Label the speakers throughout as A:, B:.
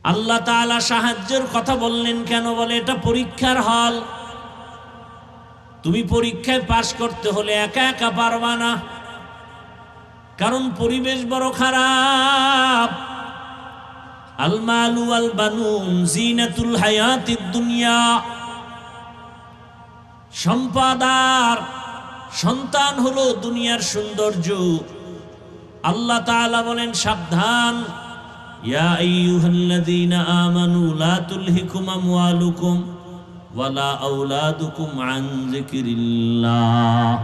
A: আল্লাহ তাআলা সাহায্যের কথা বললেন কেন? বলে এটা পরীক্ষার হল। তুমি পরীক্ষায় পাশ করতে হলে একা একা পারবা না, কারণ পরিবেশ বড় খারাপ। আল মালু ওয়াল বানুন জিনাতুল হায়াতিদ দুনিয়া। সম্পদ আর সন্তান হলো দুনিয়ার সৌন্দর্য। আল্লাহ তাআলা বলেন সাবধান, ইয়া আইয়ুহাল্লাযীনা আমানু লা তুলহিকুম আমওয়ালুকুম ওয়ালা আওলাদুকুম আন যিকরিল্লাহ।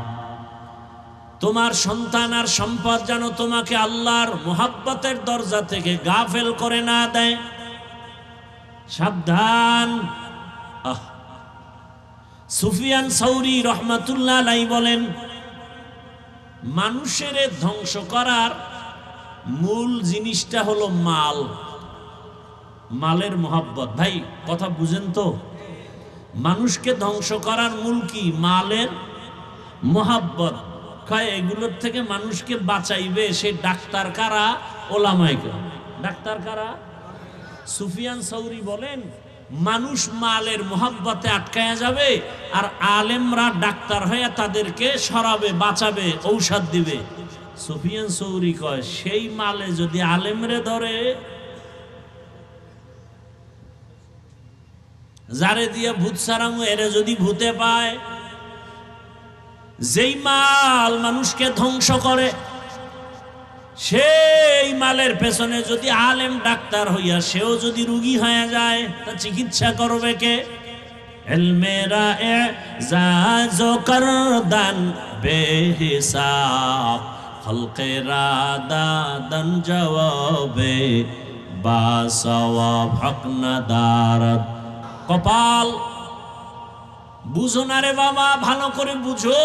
A: তোমার সন্তান আর সম্পদ যেন তোমাকে আল্লাহর মুহাব্বতের দরজা থেকে গাফেল করে না দেয়। সাবধান। সুফিয়ান সাউরি রহমাতুল্লাহ আলাইহি বলেন, মানুষের ধ্বংস করার মূল জিনিসটা হলো মাল, মালের মোহাব্বত। ভাই কথা বুঝেন তো? মানুষকে ধ্বংস করার মূল কি? মালের মোহাব্বত। এগুলোর থেকে মানুষকে বাঁচাইবে সে ডাক্তার কারা? ওলামায়ে কেরাম। ডাক্তার কারা? সুফিয়ান সাউরি বলেন, মানুষ মালের মোহাব্বতে আটকায়া যাবে, আর আলেমরা ডাক্তার হয়ে তাদেরকে সরাবে, বাঁচাবে, ঔষধ দিবে। সুফিয়ান সাউরি কয়, সেই মালে যদি আলেমরে ধরে, যারে দিয়ে ভূত সারামু এরে যদি ভূতে পায়, যেই মাল মানুষকে ধ্বংস করে, সেই মালের পেছনে যদি আলেম ডাক্তার হইয়া সেও যদি রোগী হয়ে যায়, তা চিকিৎসা করবে কে? ইলমেরা এজাজ করদান বেহিসাব খলকেরা দাদান জওয়াবে বাসওয়াব হক নাদারত। কপাল বুঝো না রে বাবা, ভালো করে বুঝো।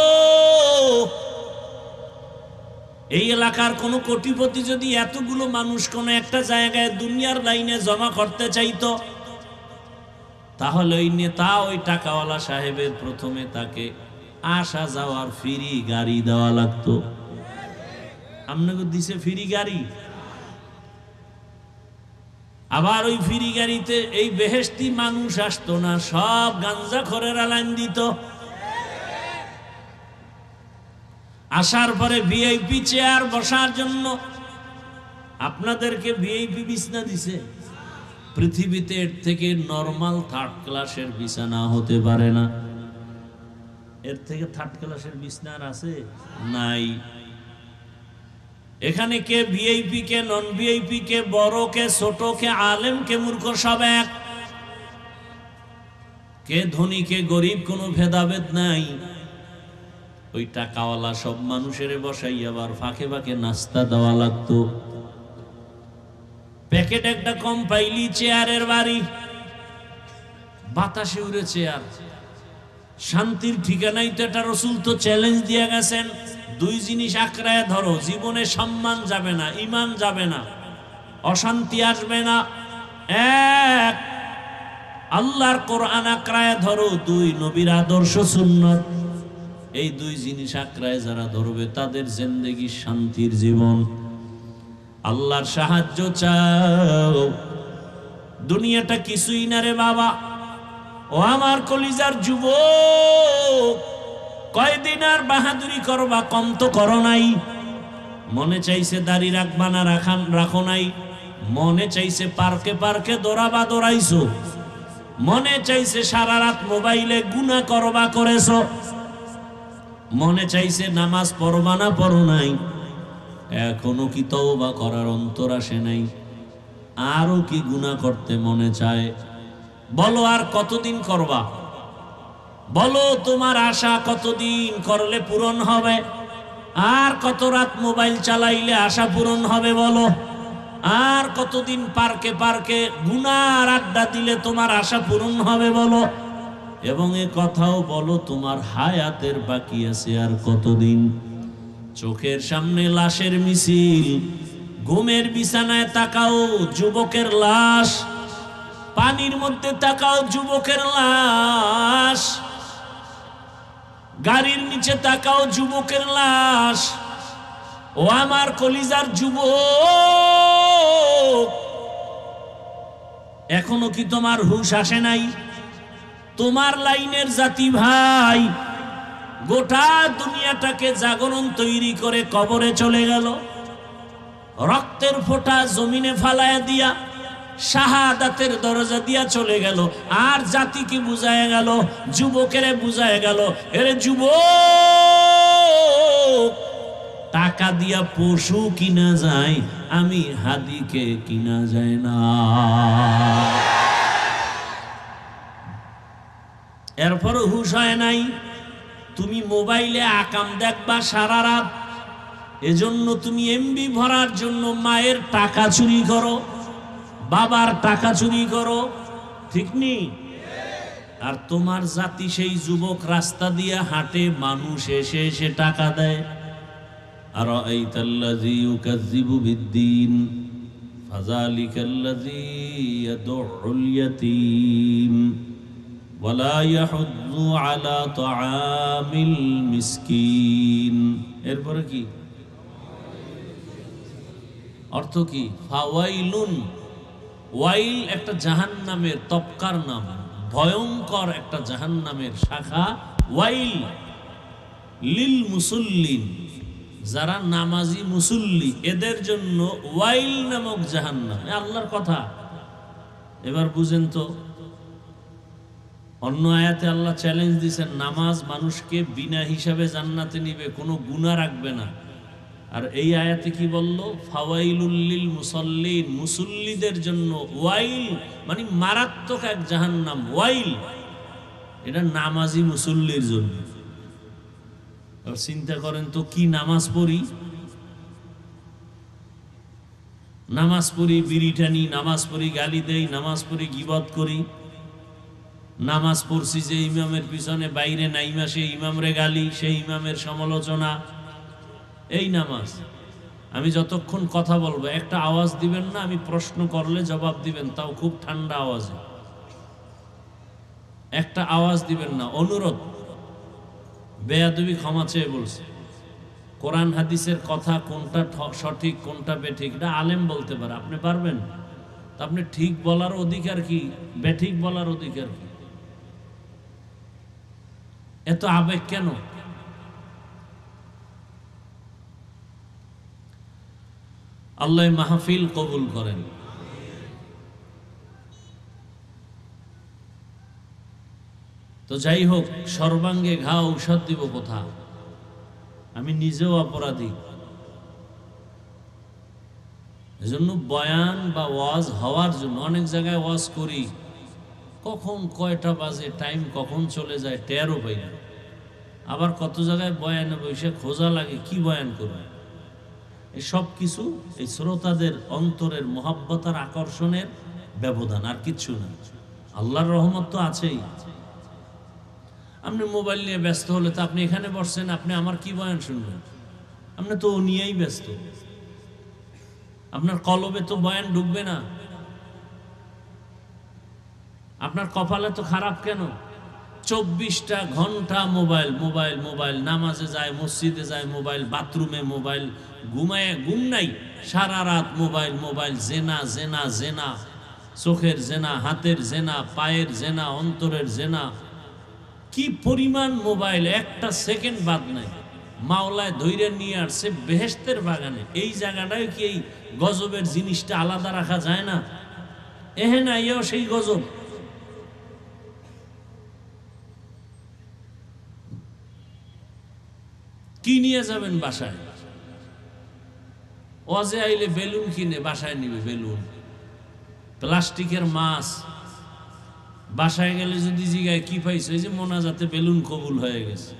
A: এই এলাকার কোন কোটিপতি যদি এতগুলো মানুষ কোন একটা জায়গায় দুনিয়ার লাইনে জমা করতে চাইতো, তাহলে ওই নেতা, ওই টাকাওয়ালা সাহেবের প্রথমে তাকে আসা যাওয়ার ফ্রি গাড়ি দেওয়া লাগতো। আপনাকে দিছে ফ্রি গাড়ি, আবার ওই ফ্রি গাড়িতে এই বেহেশতি মানুষ আসতো না, সব গাঞ্জাখোরেরা লাইন দিত। আসার পরে ভিআইপি চেয়ার বসার জন্য আপনাদেরকে ভিআইপি বিছানা দিছে। পৃথিবীতে এর থেকে নরমাল থার্ড ক্লাসের বিছানা হতে পারে না। এর থেকে থার্ড ক্লাসের বিছানা আছে? নাই। এখানে কে ভিআইপি, কে নন ভিআইপি, কে বড়, কে ছোট, কে আলেম, কে মূর্খ, সব এক। কে ধনী, কে গরিব, কোনো ভেদাভেদ নাই। ওই টাকাওয়ালা সব মানুষের বসাই আবার ফাঁকে ফাঁকে নাস্তা দেওয়া লাগতো। প্যাকেট একটা কম পাইলি চেয়ারের বাড়ি, বাতাসে উড়ে চেয়ার। শান্তির ঠিকানাই তো এটা। রসুল তো চ্যালেঞ্জ দিয়ে গেছেন, দুই জিনিস আঁকড়ায় ধরো, জীবনে সম্মান যাবে না, ঈমান যাবে না, অশান্তি আসবে না। এক, আল্লাহর কোরআন আঁকড়ায় ধরো। দুই, নবীর আদর্শ সুন্নাত। এই দুই জিনিস আঁকড়ায় যারা ধরবে তাদের জিন্দেগি শান্তির জীবন। আল্লাহর সাহায্য চাও। দুনিয়াটা কিছুই না রে বাবা। ও আমার কলিজার যুবক, কয়দিন আর বাহাদুরি করবা? কম তো করো নাই। মনে চাইছে দাড়ি রাখবা না, রাখো নাই। মনে চাইছে পার্কে পার্কে দৌড়াবা, দৌড়াইছো। মনে চাইছে সারা রাত মোবাইলে গুনাহ করবা, করেছো। মনে চাইছে নামাজ পড়বা না, পড়ো নাই। এখনো কি তওবা করার অন্তর আসে নাই? আরো কি গুনাহ করতে মনে চায়? বলো আর কতদিন করবা? বলো তোমার আশা কতদিন করলে পূরণ হবে? আর কত রাত মোবাইল চালাইলে আশা পূরণ হবে? বলো আর কতদিন পার্কে পার্কে গুনার আড্ডা দিলে তোমার আশা পূরণ হবে? বলো। এবং এ কথাও বলো, তোমার হায়াতের বাকি আছে আর কতদিন? চোখের সামনে লাশের মিছিল, ঘুমের বিছানায় তাকাও যুবকের লাশ, পানির মধ্যে তাকাও যুবকের লাশ, গাড়ির নিচে তাকাও যুবকের লাশ। ও আমার কলিজার যুবক, এখনো কি তোমার হুঁশ আসে নাই? তোমার লাইনের জাতি ভাই গোটা দুনিয়াটাকে জাগরণ তৈরি করে কবরে চলে গেল, রক্তের ফোঁটা জমিনে ফালায়া দিয়া শাহাদাতের দরজা দিয়া চলে গেল। আর জাতিকে বুঝায় গেল, যুবকেরে বুঝায় গেল, এরে যুবক, টাকা দিয়া পশু কিনা যায়, আমি হাদিকে কিনা যায় না। এরপরও হুঁশ হয় নাই। তুমি মোবাইলে আকাম দেখবা সারা রাত, এজন্য তুমি এমবি ভরার জন্য মায়ের টাকা চুরি করো, বাবার টাকা চুরি করো, ঠিক নি? আর তোমার জাতি সেই যুবক রাস্তা দিয়ে হাঁটে, মানুষ এসে এসে টাকা দেয়। আর আইতাল্লাযী ইউকাযযিবু বিদ্দীন ফাযালিকাল্লাযী ইয়াদউল ইয়াতীম ওয়ালা ইয়াহুদ্দু আলা তাআমিল মিসকিন। এরপরে কি অর্থ? কি ফাওয়াইলুন, ওয়াইল একটা জাহান্নামের তপকার নাম, ভয়ঙ্কর একটা জাহান্নামের শাখা ওয়াইল। লিল মুসল্লিন, যারা নামাজি মুসল্লি এদের জন্য ওয়াইল নামক জাহান্নাম। আল্লাহর কথা। এবার বুঝেন তো, অন্য আয়াতে আল্লাহ চ্যালেঞ্জ দিয়েছেন, নামাজ মানুষকে বিনা হিসাবে জান্নাতে নিবে, কোনো গুনাহ রাখবে না। আর এই আয়াতে কি বলল? ফাওয়াইলুল লিল মুসাল্লিন, মুসল্লিদের জন্য ওয়াইল, মানে মারাত্মক এক জাহান্নাম। ওয়াইল এটা নামাজি মুসল্লির জন্য। চিন্তা করেন তো, কি নামাজ পড়ি, নামাজ পড়ি বিড়ি টানি, নামাজ পড়ি গালি দেই, নামাজ পড়ি গীবত করি, নামাজ পড়ছি যে ইমামের পিছনে বাইরে নাইমা সে ইমামরে গালি, সেই ইমামের সমালোচনা, এই নামাজ। আমি যতক্ষণ কথা বলবো একটা আওয়াজ দিবেন না, আমি প্রশ্ন করলে জবাব দিবেন, তাও খুব ঠান্ডা আওয়াজে। একটা আওয়াজ দিবেন না, অনুরোধ। বেয়াদবি ক্ষমা চেয়ে বলছে। কোরআন হাদিসের কথা কোনটা সঠিক কোনটা বেঠিক এটা আলেম বলতে পারে, আপনি পারবেন? তা আপনি ঠিক বলার অধিকার কি, বেঠিক বলার অধিকার কি? এত আবেগ কেন? আল্লাহ মাহফিল কবুল করেন। তো যাই হোক, সর্বাঙ্গে ঘা ঔষধ দিব কোথা? আমি নিজেও অপরাধী, এজন্য বয়ান বা ওয়াজ হওয়ার জন্য অনেক জায়গায় ওয়াজ করি, কখন কয়টা বাজে, টাইম কখন চলে যায় টেরও পাই না। আবার কত জায়গায় বয়ানে বসে খোঁজা লাগে কি বয়ান করবে। এই সব কিছু এই শ্রোতাদের অন্তরের মহাব্বতার আকর্ষণের ব্যবধান, আর কিচ্ছু না। আল্লাহর রহমত তো আছেই। আপনি মোবাইল নিয়ে ব্যস্ত হলে তো আপনি এখানে বসছেন, আপনি আমার কি বয়ান শুনবেন? আপনি তো ও নিয়েই ব্যস্ত, আপনার কলবে তো বয়ান ঢুকবে না। আপনার কপালে তো খারাপ কেন? 24টা ঘন্টা মোবাইল মোবাইল মোবাইল, নামাজে যায়, মসজিদে যায় মোবাইল, বাথরুমে মোবাইল, ঘুমায় ঘুম নাই, সারা রাত মোবাইল মোবাইল, জেনা জেনা জেনা, চোখের জেনা, হাতের জেনা, পায়ের জেনা, অন্তরের জেনা। কি পরিমাণ মোবাইল, একটা সেকেন্ড বাদ নাই। মাওলায় ধৈর্য নিয়ে আসছে বেহেশতের বাগানে। এই জায়গাটায় কি এই গজবের জিনিসটা আলাদা রাখা যায় না? এহে না, এও সেই গজব। কি নিয়ে যাবেন বাসায়? ওয়াজে আইলে বেলুন কিনে বাসায় নিবে, বেলুন, প্লাস্টিকের মাছ। বাসায় গেলে যদি জিগায় কি পাইছে, এই যে মোনাজাতে বেলুন কবুল হয়ে গেছে,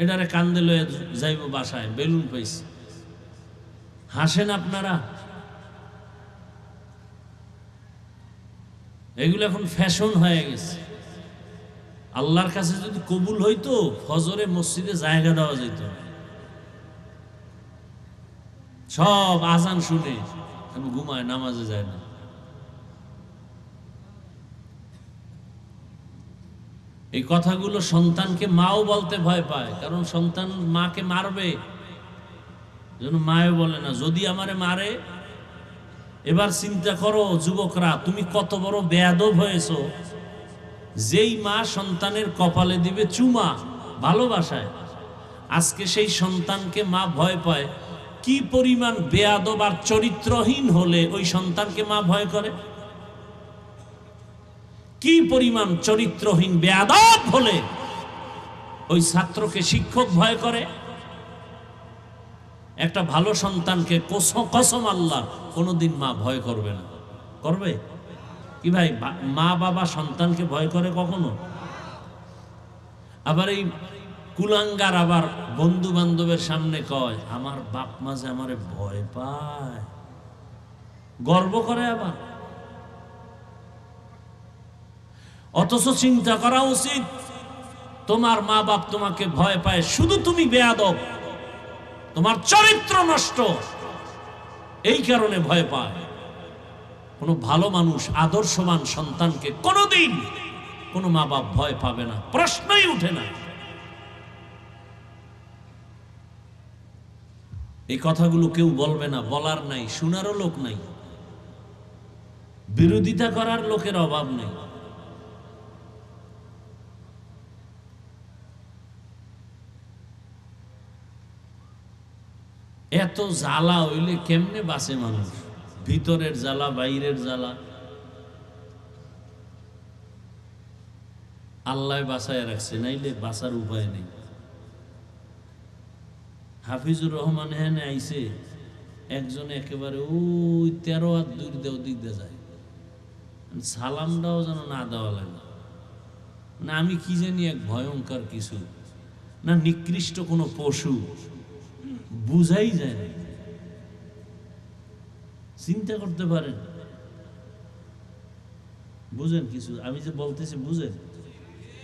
A: এটারে কান্দে লয়ে যাইব বাসায়, বেলুন পাইছে। হাসেন আপনারা? এগুলো এখন ফ্যাশন হয়ে গেছে। আল্লাহর কাছে যদি কবুল হইতো, ফজরে মসজিদে জায়গা দেওয়া যেত। সব আজান শুনে ঘুমায়, নামাজে যায় না। এই কথাগুলো সন্তানকে মাও বলতে ভয় পায়, কারণ সন্তান মাকে মারবে, যেন মাও বলে না, যদি আমারে মারে এবার চিন্তা করো যুবকরা, তুমি কত বড় বেয়াদব হয়েছো। যেই মা সন্তানের কপালে দিবে চুমা ভালোবাসায়, আজকে সেই সন্তানকে মা ভয় পায়। কি পরিমাণ বেয়াদব আর চরিত্রহীন হলে ওই সন্তানকে মা ভয় করে? কি পরিমাণ চরিত্রহীন বেয়াদব হলে ওই ছাত্রকে শিক্ষক ভয় করে? একটা ভালো সন্তানকে কসম আল্লাহ কোনোদিন মা ভয় করবে না। করবে কি ভাই? মা বাবা সন্তানকে ভয় করে কখনো? আবার এই কুলাঙ্গার আবার বন্ধু বান্ধবের সামনে কয় আমার বাপ মা যে আমারে ভয় পায়, গর্ব করে আবার। অথচ চিন্তা করা উচিত, তোমার মা বাপ তোমাকে ভয় পায় শুধু তুমি বেয়াদব, তোমার চরিত্র নষ্ট, এই কারণে ভয় পায়। কোনো ভালো মানুষ আদর্শবান সন্তানকে কোনোদিন কোনো মা বাপ ভয় পাবে না, প্রশ্নই উঠে না। এই কথাগুলো কেউ বলবে না, বলার নাই, শোনারও লোক নাই, বিরোধিতা করার লোকের অভাব নেই। এত জ্বালা হইলে কেমনে বাঁচে মানুষ? ভিতরের জ্বালা, বাইরের জ্বালা, আল্লাহ বাঁচায় রাখছে, নাইলে বাঁচার উপায় নেই। হাফিজুর রহমান হেনে আইছে, একজন একেবারে ওই 13 হাত দূর দিয়ে ওদিক দিয়ে যায়, সালামটাও যেন না দেওয়া লাগে না। আমি কি জানি এক ভয়ঙ্কর কিছু না, নিকৃষ্ট কোনো পশু, বুঝাই যায় না। চিন্তা করতে পারেন, বুঝেন কিছু আমি যে বলতেছি, বুঝেন?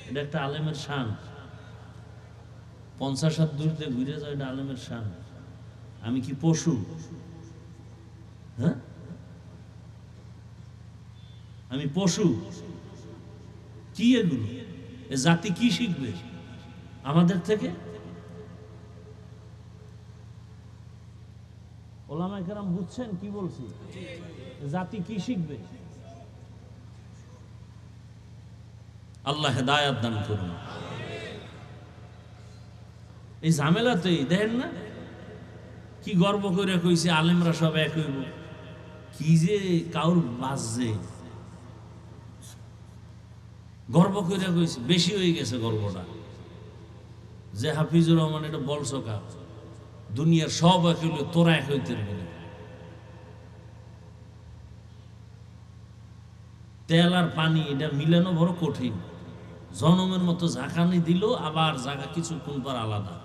A: এটা একটা আলেমের শান। 50 হাত দূর দিয়ে ঘুরে যায়, এটা আলেমের শান। আমি কি পশু? হ্যাঁ, আমি পশু? কি এগুলো? এ জাতি কি শিখবে আমাদের থেকে? ওলামায়ে কেরাম বুঝছেন কি বলছি? জাতি কি শিখবে? আল্লাহ হেদায়েত দান করুন। এই ঝামেলাতেই দেখেন না কি গর্ব করে কইছে আলেমরা সব এক হইব, কি যে কাউর বাজছে, গর্ব করে কইছে। বেশি হয়ে গেছে গর্বটা, যে হাফিজুর রহমান এটা বলছো কা, দুনিয়ার সব এক হইলে তোরা এক হইতে বলে। তেল আর পানি এটা মিলানো বড় কঠিন। জনমের মতো ঝাঁকানি দিল, আবার জায়গা কিছুক্ষণ পর আলাদা,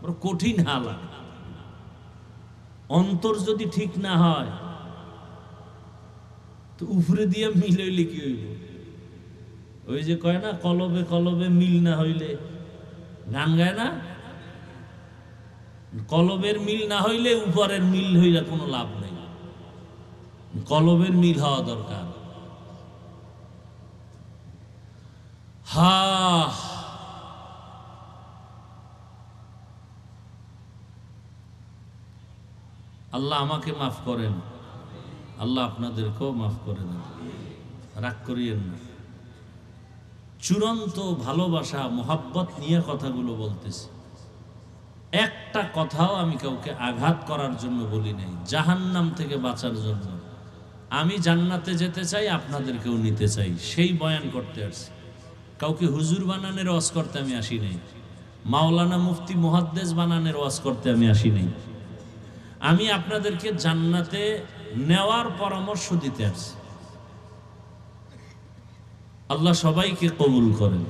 A: বড় কঠিন হালাত। অন্তর যদি ঠিক না হয় তো উপরে দিয়ে মিলাইলে কি হইব? ওই যে কয় না, কলবে কলবে মিল না হইলে, গান গায় না, কলবের মিল না হইলে উপরের মিল হইলে কোনো লাভ নেই। কলবের মিল হওয়া দরকার। হা, আল্লাহ আমাকে মাফ করেন, আল্লাহ আপনাদেরকেও মাফ করে দেন, রাগ করিয়েন না। চূড়ান্ত ভালোবাসা, মোহাব্বত নিয়ে কথাগুলো বলতেছি। একটা কথাও আমি কাউকে আঘাত করার জন্য বলি নাই, জাহান্নাম থেকে বাঁচার জন্য। আমি জান্নাতে যেতে চাই, আপনাদেরকেও নিতে চাই, সেই বয়ান করতে আসছি। কাউকে হুজুর বানানোর ওয়াজ করতে আমি আসি নাই, মাওলানা মুফতি মুহাদ্দিস বানানোর ওয়াজ করতে আমি আসি নাই। আমি আপনাদেরকে জান্নাতে নেওয়ার পরামর্শ দিতে আসছি। আল্লাহ সবাইকে কবুল করেন।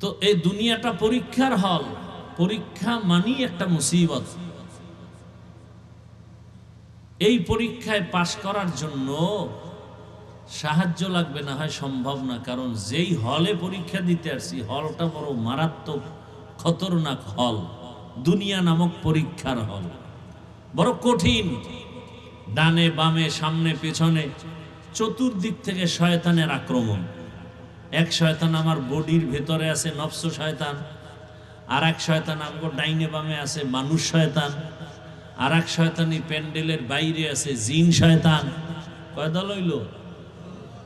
A: তো এই দুনিয়াটা পরীক্ষার হল, পরীক্ষা মানেই একটা মুসিবত। এই পরীক্ষায় পাশ করার জন্য সাহায্য লাগবে, না হয় সম্ভব না। কারণ যেই হলে পরীক্ষা দিতে আসছি, হলটা বড় মারাত্মক খতরনাক হল। দুনিয়া নামক পরীক্ষার হল বড় কঠিন। ডানে বামে সামনে পেছনে চতুর্দিক থেকে শয়তানের আক্রমণ। এক শয়তান আমার বডির ভেতরে আছে, নফস শয়তান, আর এক শয়তান আমগো ডাইনে বামে আছে মানুষ শয়তান, আর এক শয়তানি প্যান্ডেলের বাইরে আছে জিন শয়তান। কয় দল হইল?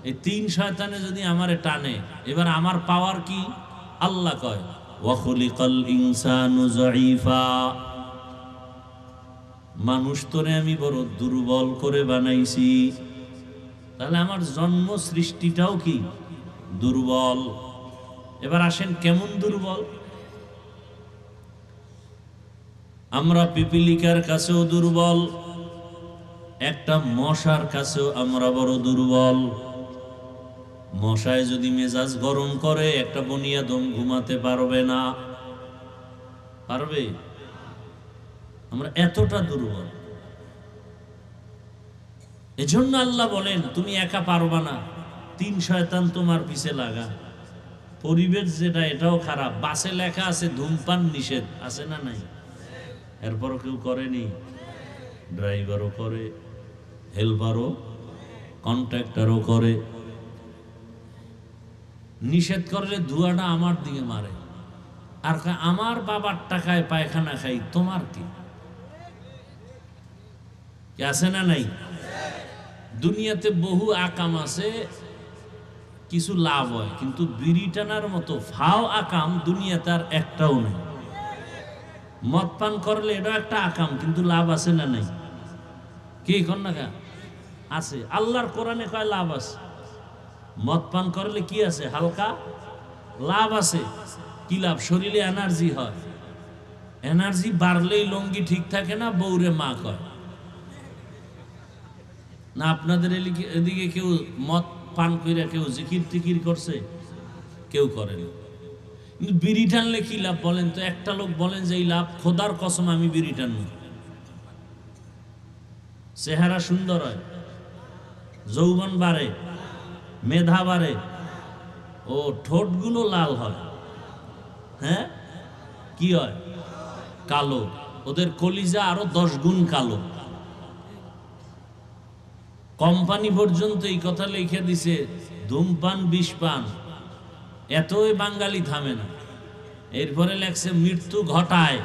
A: এই তিন শয়তানে যদি আমারে টানে, এবার আমার পাওয়ার কি? আল্লাহ কয় ওয়া খুলিকাল ইনসানু যায়ীফা, মানুষ তোরে আমি বড় দুর্বল করে বানাইছি। তাহলে আমার জন্ম সৃষ্টিটাও কি দুর্বল। এবার আসেন কেমন দুর্বল? আমরা পিপিলিকার কাছেও দুর্বল, একটা মশার কাছেও আমরা বড় দুর্বল। মশায় যদি মেজাজ গরম করে, একটা বনিয়াদম ঘুমাতে পারবে না। পারবে? আমরা এতটা দুর্বল। এজন্য আল্লাহ বলেন তুমি একা পারবা না, তিন শয়তান তোমার পিছে লাগা। পরিবেশ যেটা এটাও খারাপ, বাসে লেখা আছে ধূমপান নিষেধ, আছে না নাই? এরপরও কেউ করেনি। ড্রাইভারও করে, হেল্পারও, কন্ট্রাক্টরও করে। নিষেধ করলে ধোঁয়াটা আমার দিকে মারে, আর আমার বাবার টাকায় পায়খানা খাই, তোমার কি? আছে না নাই? দুনিয়াতে বহু আকাম আছে, কিছু লাভ হয়, কিন্তু বিড়ি টানার মতো ফাও আকাম দুনিয়াতে আর একটাও নেই। মদ পান করলে এটাও একটা আকাম, কিন্তু লাভ আছে না নাই? কি কন্যা আছে? আল্লাহর কোরআনে কয় লাভ আছে। মদ পান করলে কি আছে? হালকা লাভ আছে। কি লাভ? শরীরে এনার্জি হয়। এনার্জি বাড়লেই লঙ্গি ঠিক থাকে না, বউরে মা কয় না। আপনাদের এদিকে কেউ মদ পান করে কেউ জিকির টিকির করছে? কেউ করেন। কিন্তু বিড়ি টানলে কি লাভ বলেন তো? একটা লোক বলেন যে এই লাভ, খোদার কসম আমি বিড়ি টানব। চেহারা সুন্দর হয়, যৌবন বাড়ে, মেধা বাড়ে, ও ঠোঁটগুলো লাল হয়। হ্যাঁ, কি হয়? কালো। ওদের কলিজা আরো 10 গুণ কালো। কোম্পানি পর্যন্ত এই কথা লিখে দিছে, ধূমপান বিষ পান। এতই বাঙালি থামে না। এরপরে লেখছে মৃত্যু ঘটায়,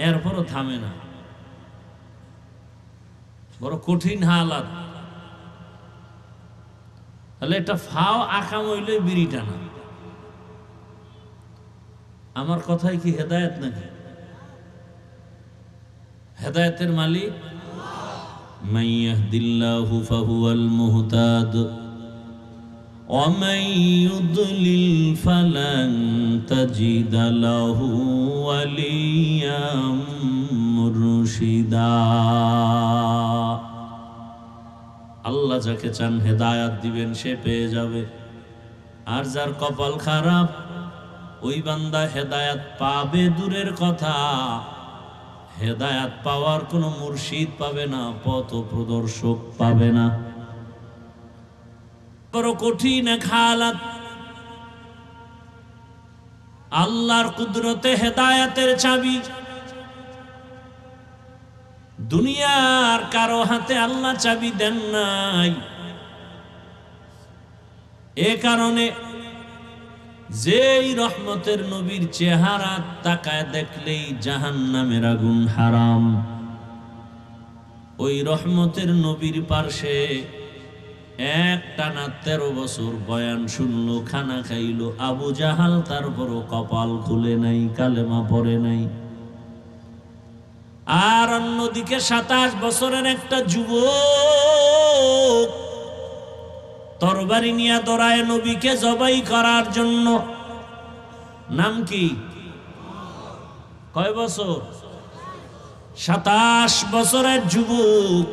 A: এরপরও থামে না। বড় কঠিন হালাত। তাহলে এটা ফাও আকাম হইলে বিড়ি টানা। আমার কথাই কি হেদায়েত নাকি? হেদায়েতের মালিক মান ইয়াহদিল্লাহু ফাহুয়াল মুহতাদ ওয়া মান ইউদ্লিল ফালান তাজিদা লাহু ওয়ালিয়াম মুরশিদা। আল্লাহ যাকে চান হেদায়াত দিবেন, সে পেয়ে যাবে। আর যার কপাল খারাপ, ওই বান্দা হেদায়াত পাবে দূরের কথা, হেদায়াত পাওয়ার কোনো মুর্শিদ পাবে না, পথ প্রদর্শক পাবে না। বড় কঠিন এক হালাত। আল্লাহর কুদরতে হেদায়াতের চাবি দুনিয়ার কারো হাতে আল্লাহ চাবি দেন নাই। এ কারণে যেই রহমতের নবীর চেহারা তাকায় দেখলেই জাহান্নামের আগুন হারাম, ওই রহমতের নবীর পার্শ্বে একটানা 13 বছর বয়ান শুনলো, খানা খাইলো আবু জাহাল, তারপরও কপাল খুলে নাই, কালেমা পড়ে নাই। আর অন্যদিকে 27 বছরের একটা যুবক তরবারি নিয়ে দৌড়ায় নবীকে জবাই করার জন্য। নাম কি? কয় বছর? 27 বছরের যুবক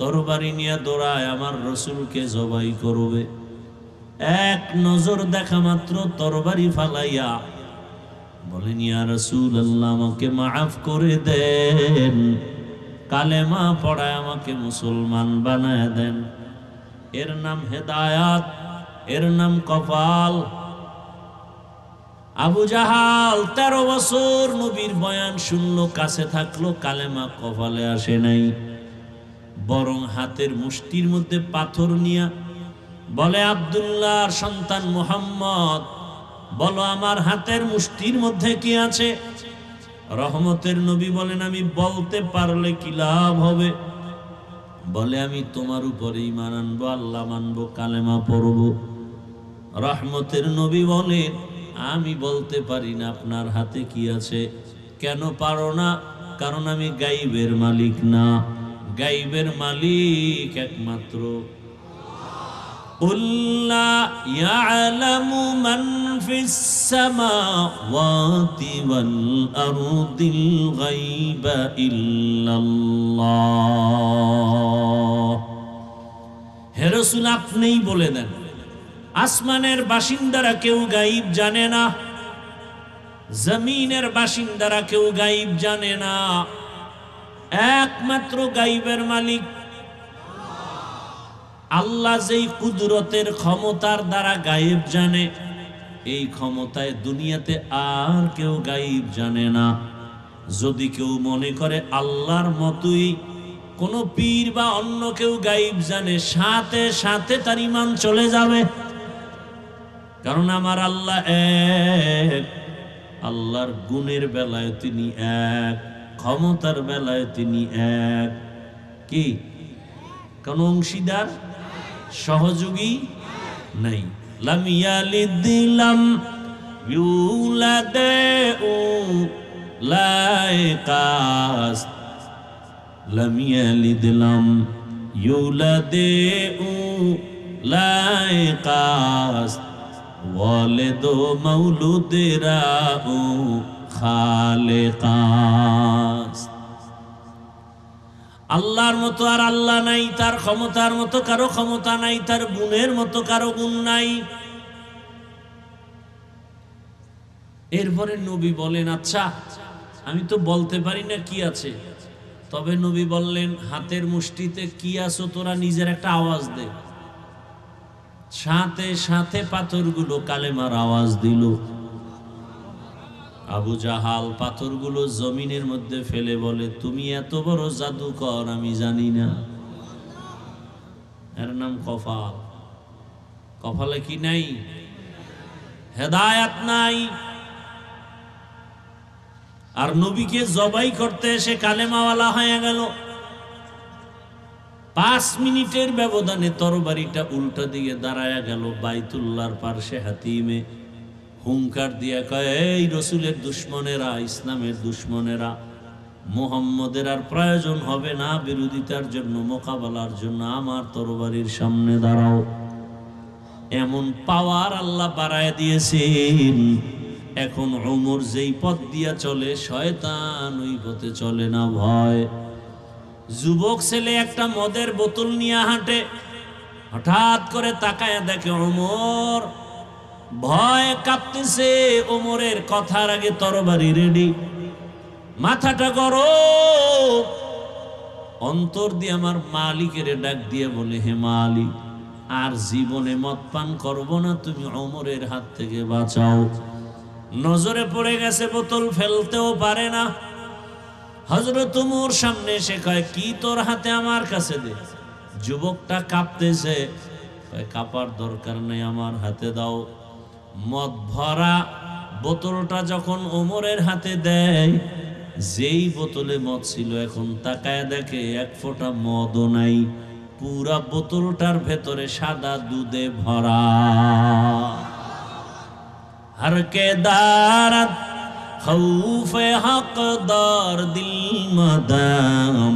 A: তরবারি নিয়ে দৌড়ায় আমার রসুলকে জবাই করবে। এক নজর দেখা মাত্র তরবারি ফালাইয়া বলেন, ইয়া রাসূলুল্লাহ, আমাকে মাফ করে দেন, কালেমা পড়ায় আমাকে মুসলমান বানায় দেন। এর নাম হেদায়াত, এর নাম কপাল। আবু জাহাল 13 বছর নবীর বয়ান শুনলো, কাছে থাকলো, কালেমা কপালে আসে নাই, বরং হাতের মুষ্টির মধ্যে পাথর নিয়া বলে, আব্দুল্লাহর সন্তান মুহাম্মদ, বলো আমার হাতের মুষ্টির মধ্যে কি আছে? রহমতের নবী বলেন, আমি বলতে পারলে কি লাভ হবে? বলে, আমি তোমার উপরে ঈমান আনবো, আল্লাহ মানবো, কালেমা পড়বো। রহমতের নবী বলেন, আমি বলতে পারি না আপনার হাতে কি আছে। কেন পারো না? কারণ আমি গাইবের মালিক না, গাইবের মালিক একমাত্র قل لا يعلم من في السماوات والأرض الغيب إلا الله। হে রাসূল, আপনিই বলে দেন, আসমানের বাসিন্দারা কেউ গায়েব জানে না, জমিনের বাসিন্দারা কেউ গায়েব জানে না, একমাত্র গায়েবের মালিক আল্লাহ। যেই কুদরতের ক্ষমতার দ্বারা গায়েব জানে, এই ক্ষমতায় দুনিয়াতে আর কেউ গায়েব জানে না। যদি কেউ মনে করে আল্লাহর মতোই কোনো পীর বা অন্য কেউ গায়েব জানে, সাথে সাথে তার ঈমান চলে যাবে। কারণ আমার আল্লাহ এক, আল্লাহর গুণের বেলায় তিনি এক, ক্ষমতার বেলায় তিনি এক। কি কোন অংশীদার সহযোগী নাই। লাম ইয়ালিদ লাম ইউলাদ লাইকাস, লাম ইয়ালিদ লাম ইউলাদ লাইকাস, ওয়ালিদ মাউলুদেরা খালেকাস। আল্লাহর মতো আর আল্লাহ নাই, তার ক্ষমতার মতো কারো ক্ষমতা নাই, তার গুণের মতো কারো গুণ নাই। এরপরে নবী বলেন, আচ্ছা আমি তো বলতে পারি না কি আছে। তবে নবী বললেন, হাতের মুষ্টিতে কি আছো তোরা নিজের একটা আওয়াজ দে। সাথে সাথে পাথরগুলো কালেমার আওয়াজ দিল। আবু জাহাল পাথরগুলো জমিনের মধ্যে ফেলে বলে, তুমি এত বড় জাদুকর আমি জানি না। এর নাম কপাল। কপালে কি নাই? হেদায়াত নাই। আর নবীকে জবাই করতে এসে কালেমাওয়ালা হয়ে গেল। 5 মিনিটের ব্যবধানে তরবারিটা উল্টা দিকে দাঁড়ায়া গেল বাইতুল্লাহর পার্শ্বে হাতিমে। হুঙ্কার দিয়া কয়, এই রসুলের দুশ্মনেরা, ইসলামের দুশ্মনেরা, মুহাম্মদের আর প্রয়োজন হবে না বিরোধিতার জন্য, মোকাবেলার জন্য, আমার তরবারির সামনে দাঁড়াও। এমন পাওয়ার আল্লাহ বাড়ায় দিয়েছেন। এখন ওমর যেই পথ দিয়া চলে, শয়তান ওই পথে চলে না। ভয়। যুবক ছেলে একটা মদের বোতল নিয়ে হাঁটে, হঠাৎ করে তাকায় দেখে ওমর, ভয় কাঁপতেছে। ওমরের কথার আগে তরবারি রেডি, মাথাটা গরম। অন্তর দিয়ে আমার মালিকের ডাক দিয়ে বলে, হে মালিক, আর জীবনে মদ পান করব না, তুমি ওমরের হাত থেকে বাঁচাও। নজরে পড়ে গেছে, বোতল ফেলতেও পারে না। হযরত ওমর সামনে এসে কয়, কি তোর হাতে, আমার কাছে দে। যুবকটা কাঁপতেছে, কাঁপার দরকার নেই, আমার হাতে দাও। মদ ভরা বোতলটা যখন ওমরের হাতে দেয়, যেই বোতলে মদ ছিল, এখন তাকায় দেখে এক ফোঁটা মদও নাই। পুরা বোতলটার ভেতরে সাদা দুধে ভরা। हर के दारत खौफ हकदार दिल मदाम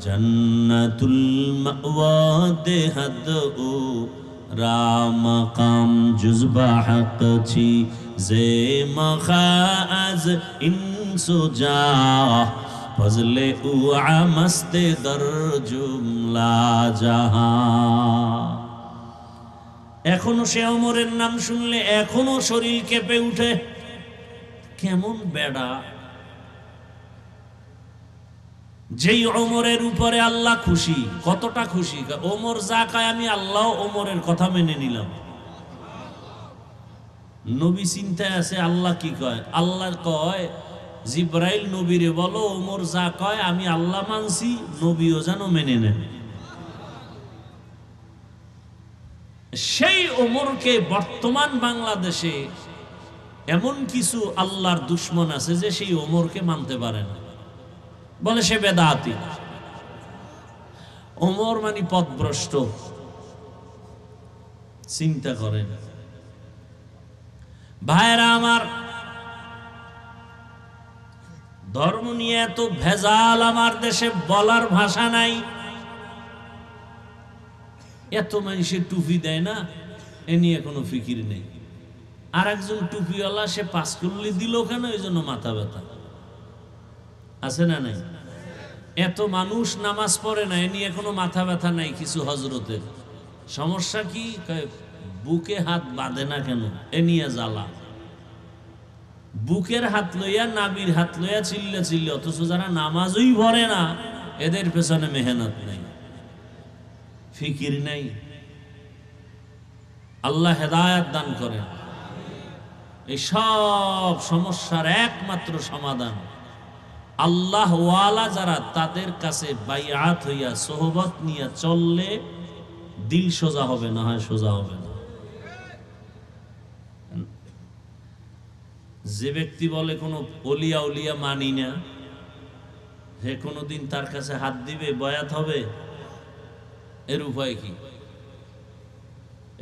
A: जन्नतुल मअवा देहद ओ रामकाम जुज़बा हक छी जे मखाज इंसुजा फजले उ आमस्ते दर जुमला जहां। এখনো সে ওমরের নাম শুনলে এখনো শরীর কেঁপে উঠে। কেমন বেড়া, যেই ওমরের উপরে আল্লাহ খুশি। কতটা খুশি! ওমর যা কয় আমি আল্লাহ ওমরের কথা মেনে নিলাম। নবী চিন্তায় আছে, আল্লাহ কি কয়। আল্লাহ কয়, জিব্রাইল নবীরে বলো, ওমর যা কয় আমি আল্লাহ মানছি, নবীও যেন মেনে নেন। সেই ওমরকে বর্তমান বাংলাদেশে এমন কিছু আল্লাহর দুশ্মন আছে যে সেই ওমরকে মানতে পারে না, বলে সে বেদাতি। ওমর মানে পথভ্রষ্ট। চিন্তা করেন ভাইরা আমার, ধর্ম নিয়ে এত ভেজাল আমার দেশে বলার ভাষা নাই। এত মানুষের টুপি দেয় না, এ নিয়ে কোনো ফিকির নেই। আর একজন টুপিওয়ালা সে পাঁচকুল্লি দিল কেন, এই জন্য মাথা ব্যথা আছে না নাই? এত মানুষ নামাজ পড়ে না, এ নিয়ে কোনো মাথা ব্যথা নাই। কিছু হজরতের সমস্যা কি, বুকে হাত বাঁধে না কেন, এ নিয়ে জ্বালা। বুকের হাত লইয়া নাবির হাত লইয়া চিল্লা চিল্লা, অথচ যারা নামাজই পড়ে না এদের পেছনে মেহনত নাই, ফিকির নাই। আল্লাহ হেদায়েত দান করেন। এই সব সমস্যার একমাত্র সমাধান আল্লাহ ওয়ালা যারা, তাদের কাছে বাইআত হইয়া সোহবত নিয়ে চললে দিল সোজা হবে, না হয় সোজা হবে না। যে ব্যক্তি বলে কোনো অলিয়া উলিয়া মানি না, হে কোনোদিন তার কাছে হাত দিবে, বয়াত হবে, এর উপায় কি?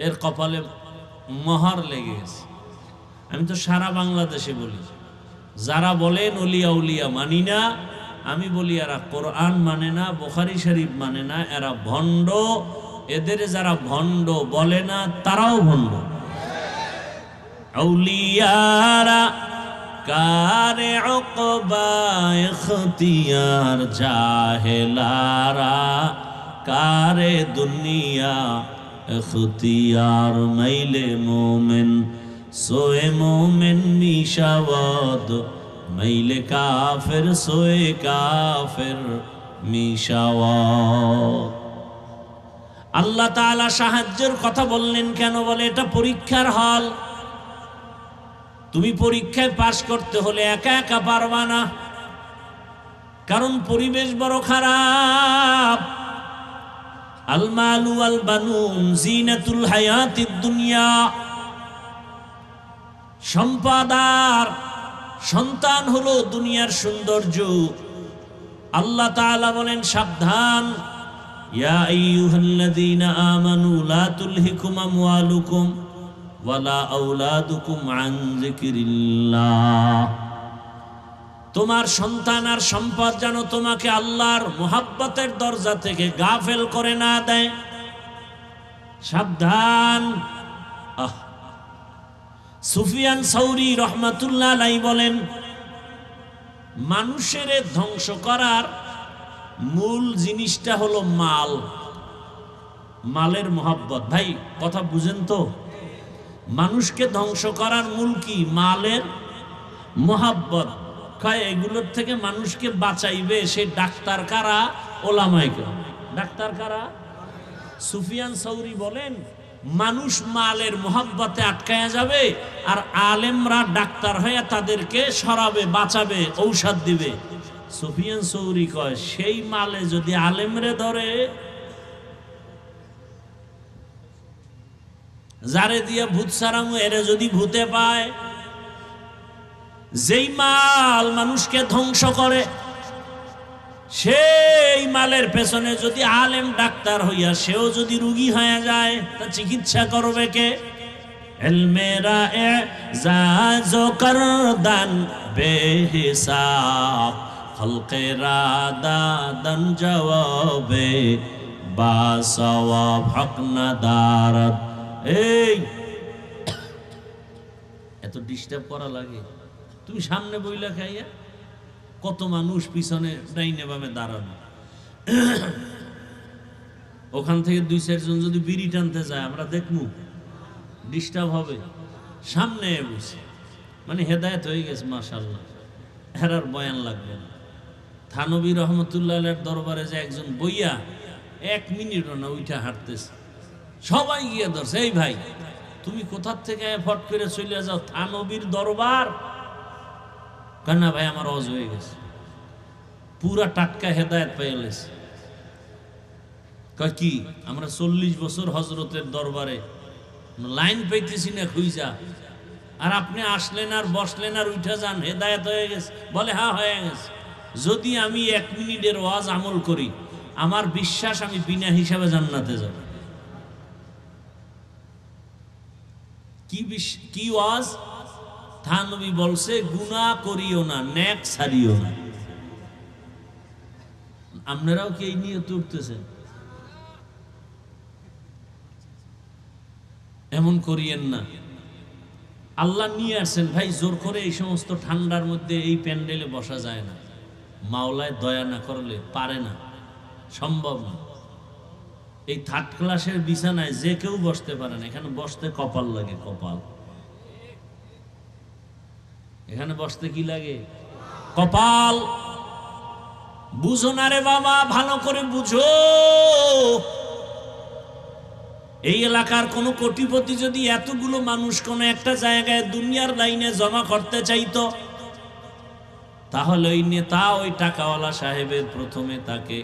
A: এর কপালে মহর লেগে গেছে। আমি তো সারা বাংলাদেশে বলি, যারা বলেন অলিয়া উলিয়া মানি না, আমি বলি এরা কোরআন মানে না, বুখারী শরীফ মানে না, এরা ভণ্ড। এদের যারা ভণ্ড বলে না তারাও ভণ্ড। আউলিয়ারা কারে উকবা ইখতিয়ার, জাহেলারা কারে দুনিয়া ইখতিয়ার। মাইলে মোমেন সোয়ে মোমেন মিশাওয়াদ, মাইলে কাফের সোয়ে কাফের মিশাওয়াদ। আল্লাহ তাআলা সাহায্যের কথা বললেন কেন? বলে এটা পরীক্ষার হল। তুমি পরীক্ষায় পাশ করতে হলে একা একা পারবা না, কারণ পরিবেশ বড় খারাপ। আল মালু আল বানুন জিনাতুল হায়াতিদ দুনিয়া। সম্পদ আর সন্তান হলো দুনিয়ার সৌন্দর্য। আল্লাহ তাআলা বলেন সাবধান, ইয়া আইয়ুহাল্লাযীনা আমানু লা তুলহিকুম আমওয়ালুকুম ওয়ালা আওলাদুকুম আন যিকরিল্লাহ। তোমার সন্তান আর সম্পদ যেন তোমাকে আল্লাহর মুহাব্বতের দরজা থেকে গাফেল করে না দেয়। সাবধান। সুফিয়ান সাউরি রহমাতুল্লাহ আলাইহি বলেন, মানুষের ধ্বংস করার মূল জিনিসটা হলো মাল, মালের মোহাব্বত। ভাই কথা বুঝেন তো? মানুষকে ধ্বংস করার মূল কি? মালের মোহাব্বত। এগুলোর থেকে মানুষকে বাঁচাইবে সে ডাক্তার কারা? ওলামায়ে কেরাম। ডাক্তার কারা? সুফিয়ান সাউরি বলেন, মানুষ মালের মোহাব্বতে আটকায়া যাবে, আর আলেমরা ডাক্তার হয়ে তাদেরকে সরাবে, বাঁচাবে, ঔষধ দিবে। সুফিয়ান সাউরি কয়, সেই মালে যদি আলেমরে ধরে, যারে দিয়ে ভূত সারামু এরে যদি ভূতে পায়, যেই মাল মানুষকে ধ্বংস করে, সেই মালের পেছনে যদি আলেম ডাক্তার হইয়া সেও যদি রোগী হয়ে যায়, তা চিকিৎসা করবে কে? ইলমেরা এজাজ করদান বেহিসাব, খলকেরা দাদান জওয়াবে বাসওয়াব হক নাদারত। এই এত ডিস্টার্ব করা লাগে? তুমি সামনে বইলা খাইয়া, কত মানুষ পিছনে ডাইনে বামে দাঁড়ানো, ওখান থেকে দুই চারজন যদি বিড়ি টানতে যায়, আমরা দেখবো ডিস্টার্ব হবে। সামনে বসে মানে হেদায়েত হয়ে গেছে মাশাআল্লাহ, হেরার বয়ান লাগবে না। থানবী রহমতুল্লাহ আলাইহির দরবারে যে একজন বইয়া 1 মিনিটও না উঠা হাঁটতেছে, সবাই গিয়ে ধরছে, এই ভাই তুমি কোথার থেকে ফট করে চলে যাও, থানবীর দরবার। কেনা ভাই আমার অজ হয়ে গেছে, পুরা টাটকা হেদায়েত পেয়ে গেছে। কি আমরা 40 বছর হজরতের দরবারে লাইন পাইতেছি না, খুঁজা আর আপনি আসলেন আর বসলেন আর উঠে যান, হেদায়েত হয়ে গেছে? বলে হ্যাঁ হয়ে গেছে। যদি আমি 1 মিনিটের ওয়াজ আমল করি, আমার বিশ্বাস আমি বিনা হিসাবে জান্নাতে যাব। কি ওয়াজ? থানবী বলছে গুনাহ করিও না, নেক ছাড়িও না। আপনারাও কি এই নিয়তে উঠতেছেন? এমন করিয়েন না। আল্লাহ নিয়ে আসছেন ভাই, জোর করে এই সমস্ত ঠান্ডার মধ্যে এই প্যান্ডেলে বসা যায় না। মাওলায় দয়া না করলে পারে না, সম্ভব না। এই 3rd ক্লাসের বিছানায় যে কেউ বসতে পারে না। এখানে বসতে কপাল লাগে, কপাল। এখানে বসতে কি লাগে? কপাল। বুঝো না রে বাবা, ভালো করে বুঝো। এই এলাকার কোন কোটিপতি যদি এতগুলো মানুষ কোন একটা জায়গায় দুনিয়ার লাইনে জমা করতে চাইতো, তাহলে ওই নেতা, ওই টাকাওয়ালা সাহেবের প্রথমে তাকে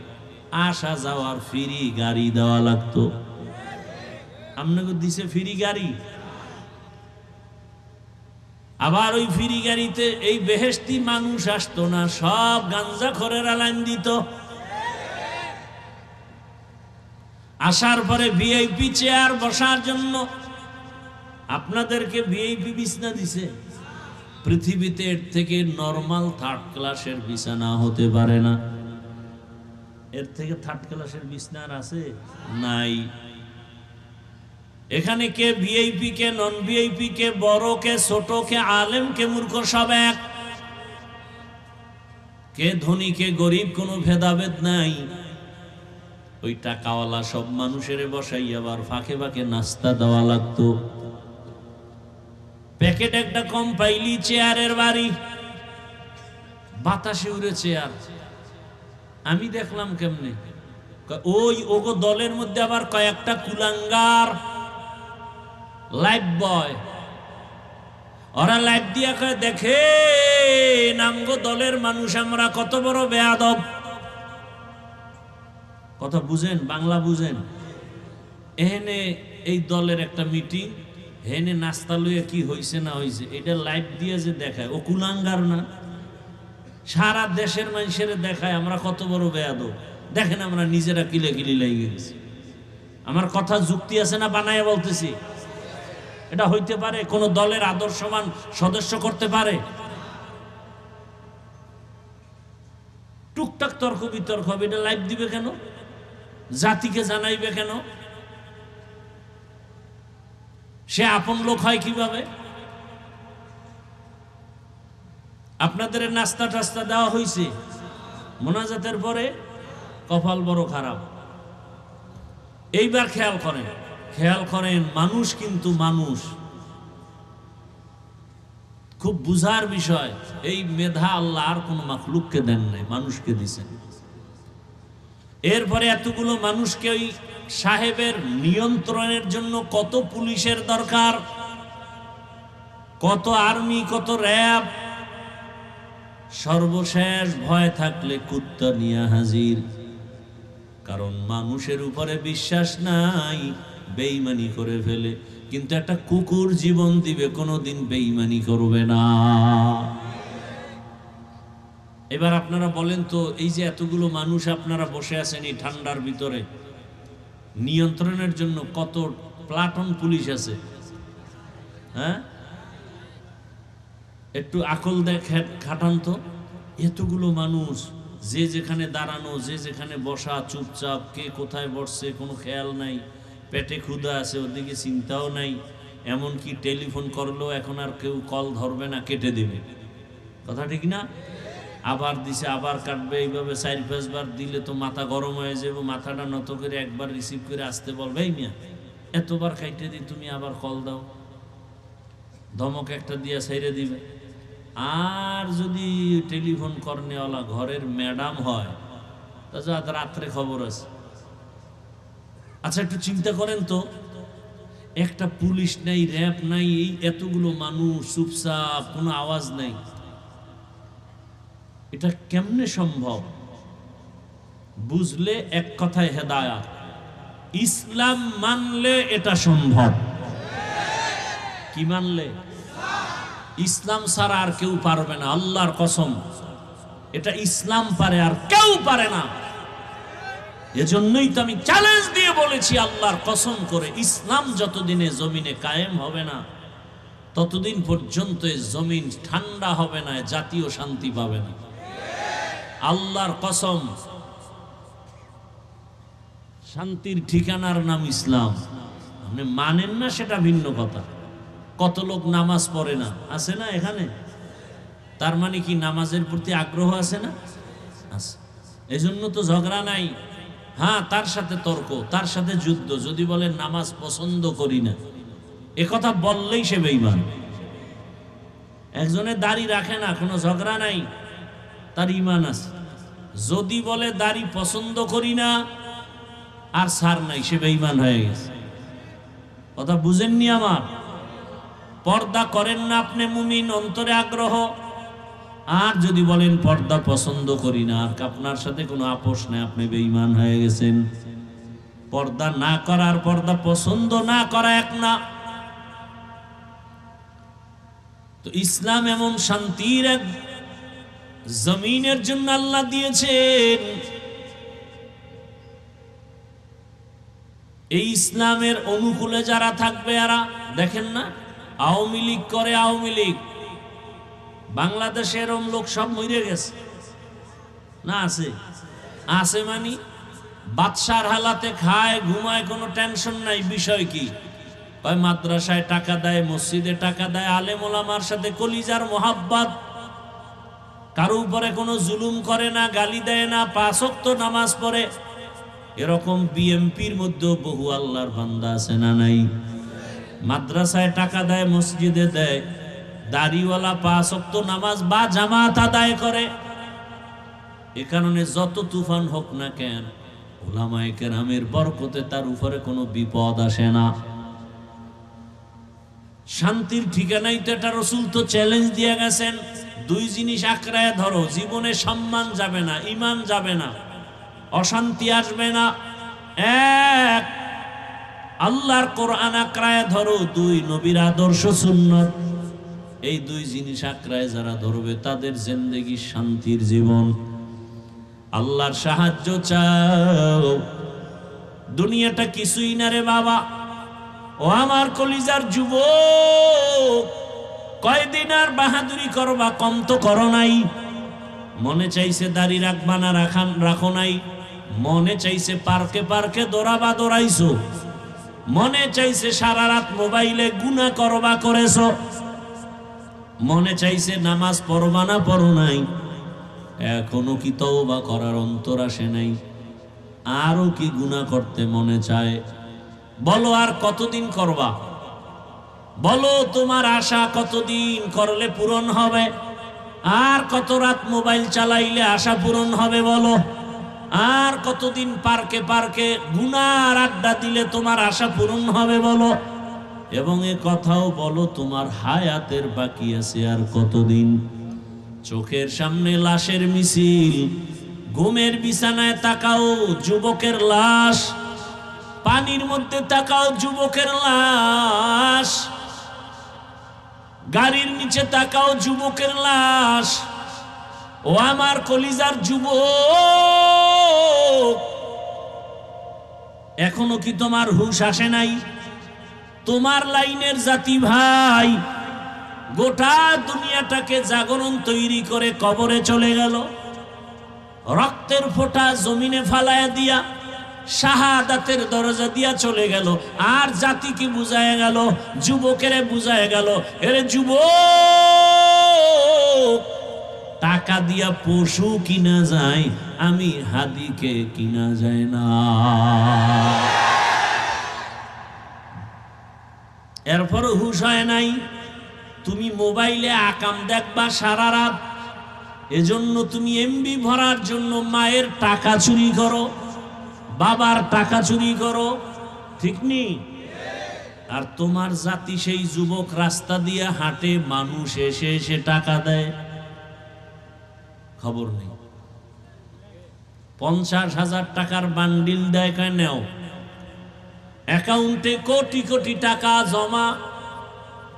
A: আসা যাওয়ার ফ্রি গাড়ি দেওয়া লাগতো। আপনাকে দিছে ফ্রি গাড়ি। আবার ওই ফ্রি গাড়িতে এই বেহেশতি মানুষ আসতো না, সব গাঞ্জাখোরেরা লাইন দিত। আসার পরে ভিআইপি চেয়ার বসার জন্য আপনাদেরকে ভিআইপি বিছানা দিছে। পৃথিবীতে এর থেকে নরমাল 3rd ক্লাসের বিছানা হতে পারে না। এর থেকে 3rd ক্লাসের বিছানা আর আছে? নাই। এখানে কে ভিআইপি, কে নন ভিআইপি, কে বড়, কে ছোট, কে আলেম, কে মূর্খ, সব এক। কে ধনী, কে গরিব, কোনো ভেদাভেদ নাই। ওই টাকাওয়ালা সব মানুষের বসাই আবার ফাঁকে ফাঁকে নাস্তা দেওয়া লাগতো। প্যাকেট একটা কম পাইলি চেয়ারের বাড়ি, বাতাসে উড়ে চেয়ার। আমি দেখলাম কেমনে, ওই ওগো দলের মধ্যে আবার কয়েকটা কুলাঙ্গার লাইফ বয়, ওরা লাইফ দিয়া কয়, দেখে নামগো দলের মানুষ আমরা কত বড় বেয়াদব। কথা বুঝেন, বাংলা বুঝেন? এখানে এই দলের একটা মিটিং, হেনে নাস্তা লইয়া কি হইছে না হইছে এটা লাইভ দিয়ে যে দেখায়, ও কুলাঙ্গার না? সারা দেশের মানুষের দেখায় আমরা কত বড় বেয়াদব। দেখেন আমরা নিজেরা কিলে কিলি লেগে গেছি। আমার কথা যুক্তি আছে না বানায় বলতেছি? এটা হইতে পারে? কোন দলের আদর্শবান সদস্য করতে পারে? টুকটাক তর্ক বিতর্ক হবে, এটা লাইভ দিবে কেন? জাতিকে জানাইবে কেন? সে আপন লোক হয় কিভাবে? আপনাদের নাস্তা টাস্তা দেওয়া হয়েছে মোনাজাতের পরে, কপাল বড় খারাপ। এইবার খেয়াল করেন, খেয়াল করেন, মানুষ কিন্তু মানুষ, খুব বুঝার বিষয়। এই মেধা আল্লাহ আর কোন মাখলুককে দেন নাই, মানুষকে দিছেন। এরপরে এতগুলো মানুষকে ওই সাহেবের নিয়ন্ত্রণের জন্য কত পুলিশের দরকার, কত আর্মি, কত র্যাব। সর্বশেষ ভয় থাকলে কুত্তা নিয়ে হাজির। কারণ মানুষের উপরে বিশ্বাস নাই, বেঈমানি করে ফেলে। কিন্তু একটা কুকুর জীবন দিবে, কোনোদিন বেঈমানি করবে না। এবার আপনারা বলেন তো, এই যে এতগুলো মানুষ আপনারা বসে আছেন এই ঠান্ডার ভিতরে, নিয়ন্ত্রণের জন্য কত প্লাটুন পুলিশ আছে? হ্যাঁ, একটু আকল দেখে খাটান তো। এতগুলো মানুষ, যে যেখানে দাঁড়ানো, যে যেখানে বসা, চুপচাপ, কে কোথায় বসছে কোনো খেয়াল নাই। পেটে ক্ষুধা আছে, ওদিকে চিন্তাও নাই। এমনকি টেলিফোন করলেও এখন আর কেউ কল ধরবে না, কেটে দেবে। কথা ঠিক না? আবার দিছে, আবার কাটবে, এইভাবে 4-5 বার দিলে তো মাথা গরম হয়ে যাবে। মাথাটা নত করে একবার রিসিভ করে আসতে বলবে, এই মিয়া এতবার কাইটে দিই, তুমি আবার কল দাও। ধমক একটা দিয়া ছেড়ে দিবে। আর যদি টেলিফোন করনেওয়ালা ঘরের ম্যাডাম হয়, তা রাত্রে খবর আছে। আচ্ছা একটু চিন্তা করেন তো, একটা পুলিশ নাই, র্যাব নাই, এই এতগুলো মানুষ চুপচাপ, কোনো আওয়াজ নাই। এটা কেমনে সম্ভব? বুঝলে এক কথায় হেদায়াত। ইসলাম মানলে এটা সম্ভব। কি মানলে? ইসলাম ছাড়া আর কেউ পারবে না, আল্লাহর কসম। এটা ইসলাম পারে, আর কেউ পারে না। এজন্যই তো আমি চ্যালেঞ্জ দিয়ে বলেছি, আল্লাহর কসম করে, ইসলাম যতদিনে জমিনে কায়েম হবে না ততদিন পর্যন্ত জমিন ঠান্ডা হবে না, জাতীয় শান্তি পাবে না। আল্লাহর কসম। শান্তির ঠিকানার নাম ইসলাম। আপনি মানেন না সেটা ভিন্ন কথা। কত লোক নামাজ পড়ে না, আছে না এখানে? তার মানে কি নামাজের প্রতি আগ্রহ আছে না? আছে। এজন্য তো ঝগড়া নাই। হ্যাঁ, তার সাথে তর্ক, তার সাথে যুদ্ধ, যদি বলে নামাজ পছন্দ করি না, এ কথা বললেই সে বেঈমান। একজনে দাড়ি রাখে না, কোনো ঝগড়া নাই, তার ঈমান আছে। যদি বলে দাড়ি পছন্দ করি না আর ছাড় নাই, সে বেঈমান হয়ে গেছে। কথা বুঝেননি আমার? পর্দা করেন না আপনি মুমিন, অন্তরে আগ্রহ। আর যদি বলেন পর্দা পছন্দ করি না, আর আপনার সাথে কোনো আপোষ নাই, আপনি বেঈমান হয়ে গেছেন। পর্দা না করা আর পর্দা পছন্দ না করা এক না। তো ইসলাম এমন শান্তির এক জমিনের জন্য আল্লাহ দিয়েছেন। এই ইসলামের অনুকূলে যারা থাকবে, এরা দেখেন না আওয়ামী লীগ করে, আওয়ামী লীগ। বাংলাদেশের লোক সব মরে গেছে না? আছে, আছে মানে বাদশার হালাতে খায়, ঘুমায়, কোনো টেনশন নাই। বিষয় কি? মাদ্রাসায় টাকা দেয়, মসজিদে টাকা দেয়, আলেম ওলামার সাথে কলিজার মোহাব্বত, কারো উপরে কোনো জুলুম করে না, গালি দেয় না, 5 ওয়াক্ত নামাজ পড়ে। এরকম বিএমপির মধ্যেও বহু আল্লাহর বান্দা আছে না নাই? মাদ্রাসায় টাকা দেয়, মসজিদে দেয়, দাড়িওয়ালা 5 ওয়াক্ত নামাজ বা জামাত আদায় করে। এ কারণে যত তুফান হোক না কেন, উলামায়ে কেরামের বরকতে তার উপরে কোনো বিপদ আসে না। শান্তির ঠিকানাই তো এটা। রাসূল তো চ্যালেঞ্জ দিয়ে গেছেন, 2 জিনিস আঁকড়ায় ধরো, জীবনে সম্মান যাবে না, ঈমান যাবে না, অশান্তি আসবে না। 1, আল্লাহর কোরআন আঁকড়ায় ধরো। 2, নবীর আদর্শ সুন্নাত। এই 2 জিনিস আঁকড়ায় যারা ধরবে, তাদের জিন্দেগি শান্তির জীবন। আল্লাহর সাহায্য চাও। দুনিয়াটা কিছুই না রে বাবা। ও আমার কলিজার যুবক, কয়দিন আর বাহাদুরি করবা? কম তো করো নাই। মনে চাইছে দাড়ি রাখবা না, রাখো নাই। মনে চাইছে পার্কে পার্কে দৌড়াবা, দৌড়াইছো। মনে চাইছে সারা রাত মোবাইলে গুনাহ করবা, করেছো। মনে চাইছে নামাজ পড়বা না, পড়ো নাই। এখনো কি তওবা করার অন্তর আসে নাই? আরো কি গুনাহ করতে মনে চায়? বলো, আর কতদিন করবা? বলো, তোমার আশা কতদিন করলে পূরণ হবে? আর কত রাত মোবাইল চালাইলে আশা পূরণ হবে? বলো, আর কতদিন পার্কে পার্কে গুনার আড্ডা দিলে তোমার আশা পূরণ হবে? বলো। এবং এ কথাও বলো, তোমার হায়াতের বাকি আছে আর কতদিন? চোখের সামনে লাশের মিছিল, ঘুমের বিছানায় তাকাও, যুবকের লাশ। পানির মধ্যে তাকাও, যুবকের লাশ। গাড়ির নিচে তাকাও, যুবকের লাশ। ও আমার কলিজার যুবক, এখনো কি তোমার হুঁশ আসে নাই? তোমার লাইনের জাতি ভাই গোটা দুনিয়াটাকে জাগরণ তৈরি করে কবরে চলে গেল। রক্তের ফোঁটা জমিনে ফালায়া দিয়া শাহাদাতের দরজা দিয়া চলে গেল। আর জাতিকে বুঝায় গেল, যুবকেরে বুঝায় গেল, এরে যুবক, টাকা দিয়া পশু কিনা যায়, আমি হাদিকে কিনা যায় না। এরপরও হুঁশ হয় নাই। তুমি মোবাইলে আকাম দেখবা সারা রাত। এজন্য তুমি এমবি ভরার জন্য মায়ের টাকা চুরি করো, বাবার টাকা চুরি করো, ঠিক নেই? আর তোমার জাতি সেই যুবক রাস্তা দিয়ে হাঁটে, মানুষ এসে এসে টাকা দেয়, খবর নেই। 50,000 টাকার বান্ডিল দেয়, কেন নেও? অ্যাকাউন্টে কোটি কোটি টাকা জমা।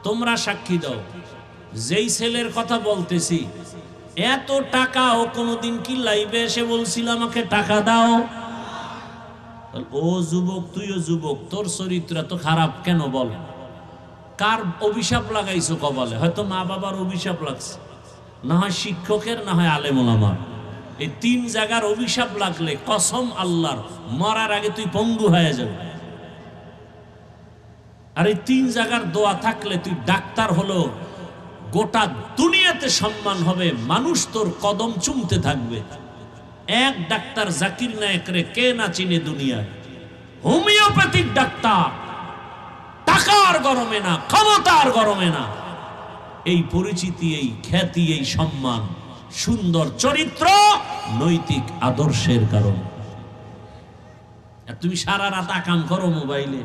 A: তোমরা সাক্ষী দাও, যেই ছেলের কথা বলতেছি, এত টাকা ও কোনোদিন কি লাইভে এসে বলছিল আমাকে টাকা দাও? ও যুবক, তুইও যুবক, তোর চরিত্র এত খারাপ কেন বল? কার অভিশাপ লাগাইছো কপালে? হয়তো মা বাবার অভিশাপ লাগছে, না হয় শিক্ষকের, না হয় আলেম ওলামার। এই তিন জায়গার অভিশাপ লাগলে কসম আল্লাহর, মরার আগে তুই পঙ্গু হয়ে যাবে। আর এই তিন জায়গার দোয়া থাকলে তুই ডাক্তার হলো, গোটা দুনিয়াতে সম্মান হবে, মানুষ তোর কদম চুমতে থাকবে। এক ডাক্তার জাকির নায়েকরে কে না চিনে দুনিয়ায়? হোমিওপ্যাথিক ডাক্তার, টাকার গরমে না, ক্ষমতার গরমে না। এই পরিচিতি, এই খ্যাতি, এই সম্মান, সুন্দর চরিত্র, নৈতিক আদর্শের কারণ। আর তুমি সারা রাত আকাম করো মোবাইলে,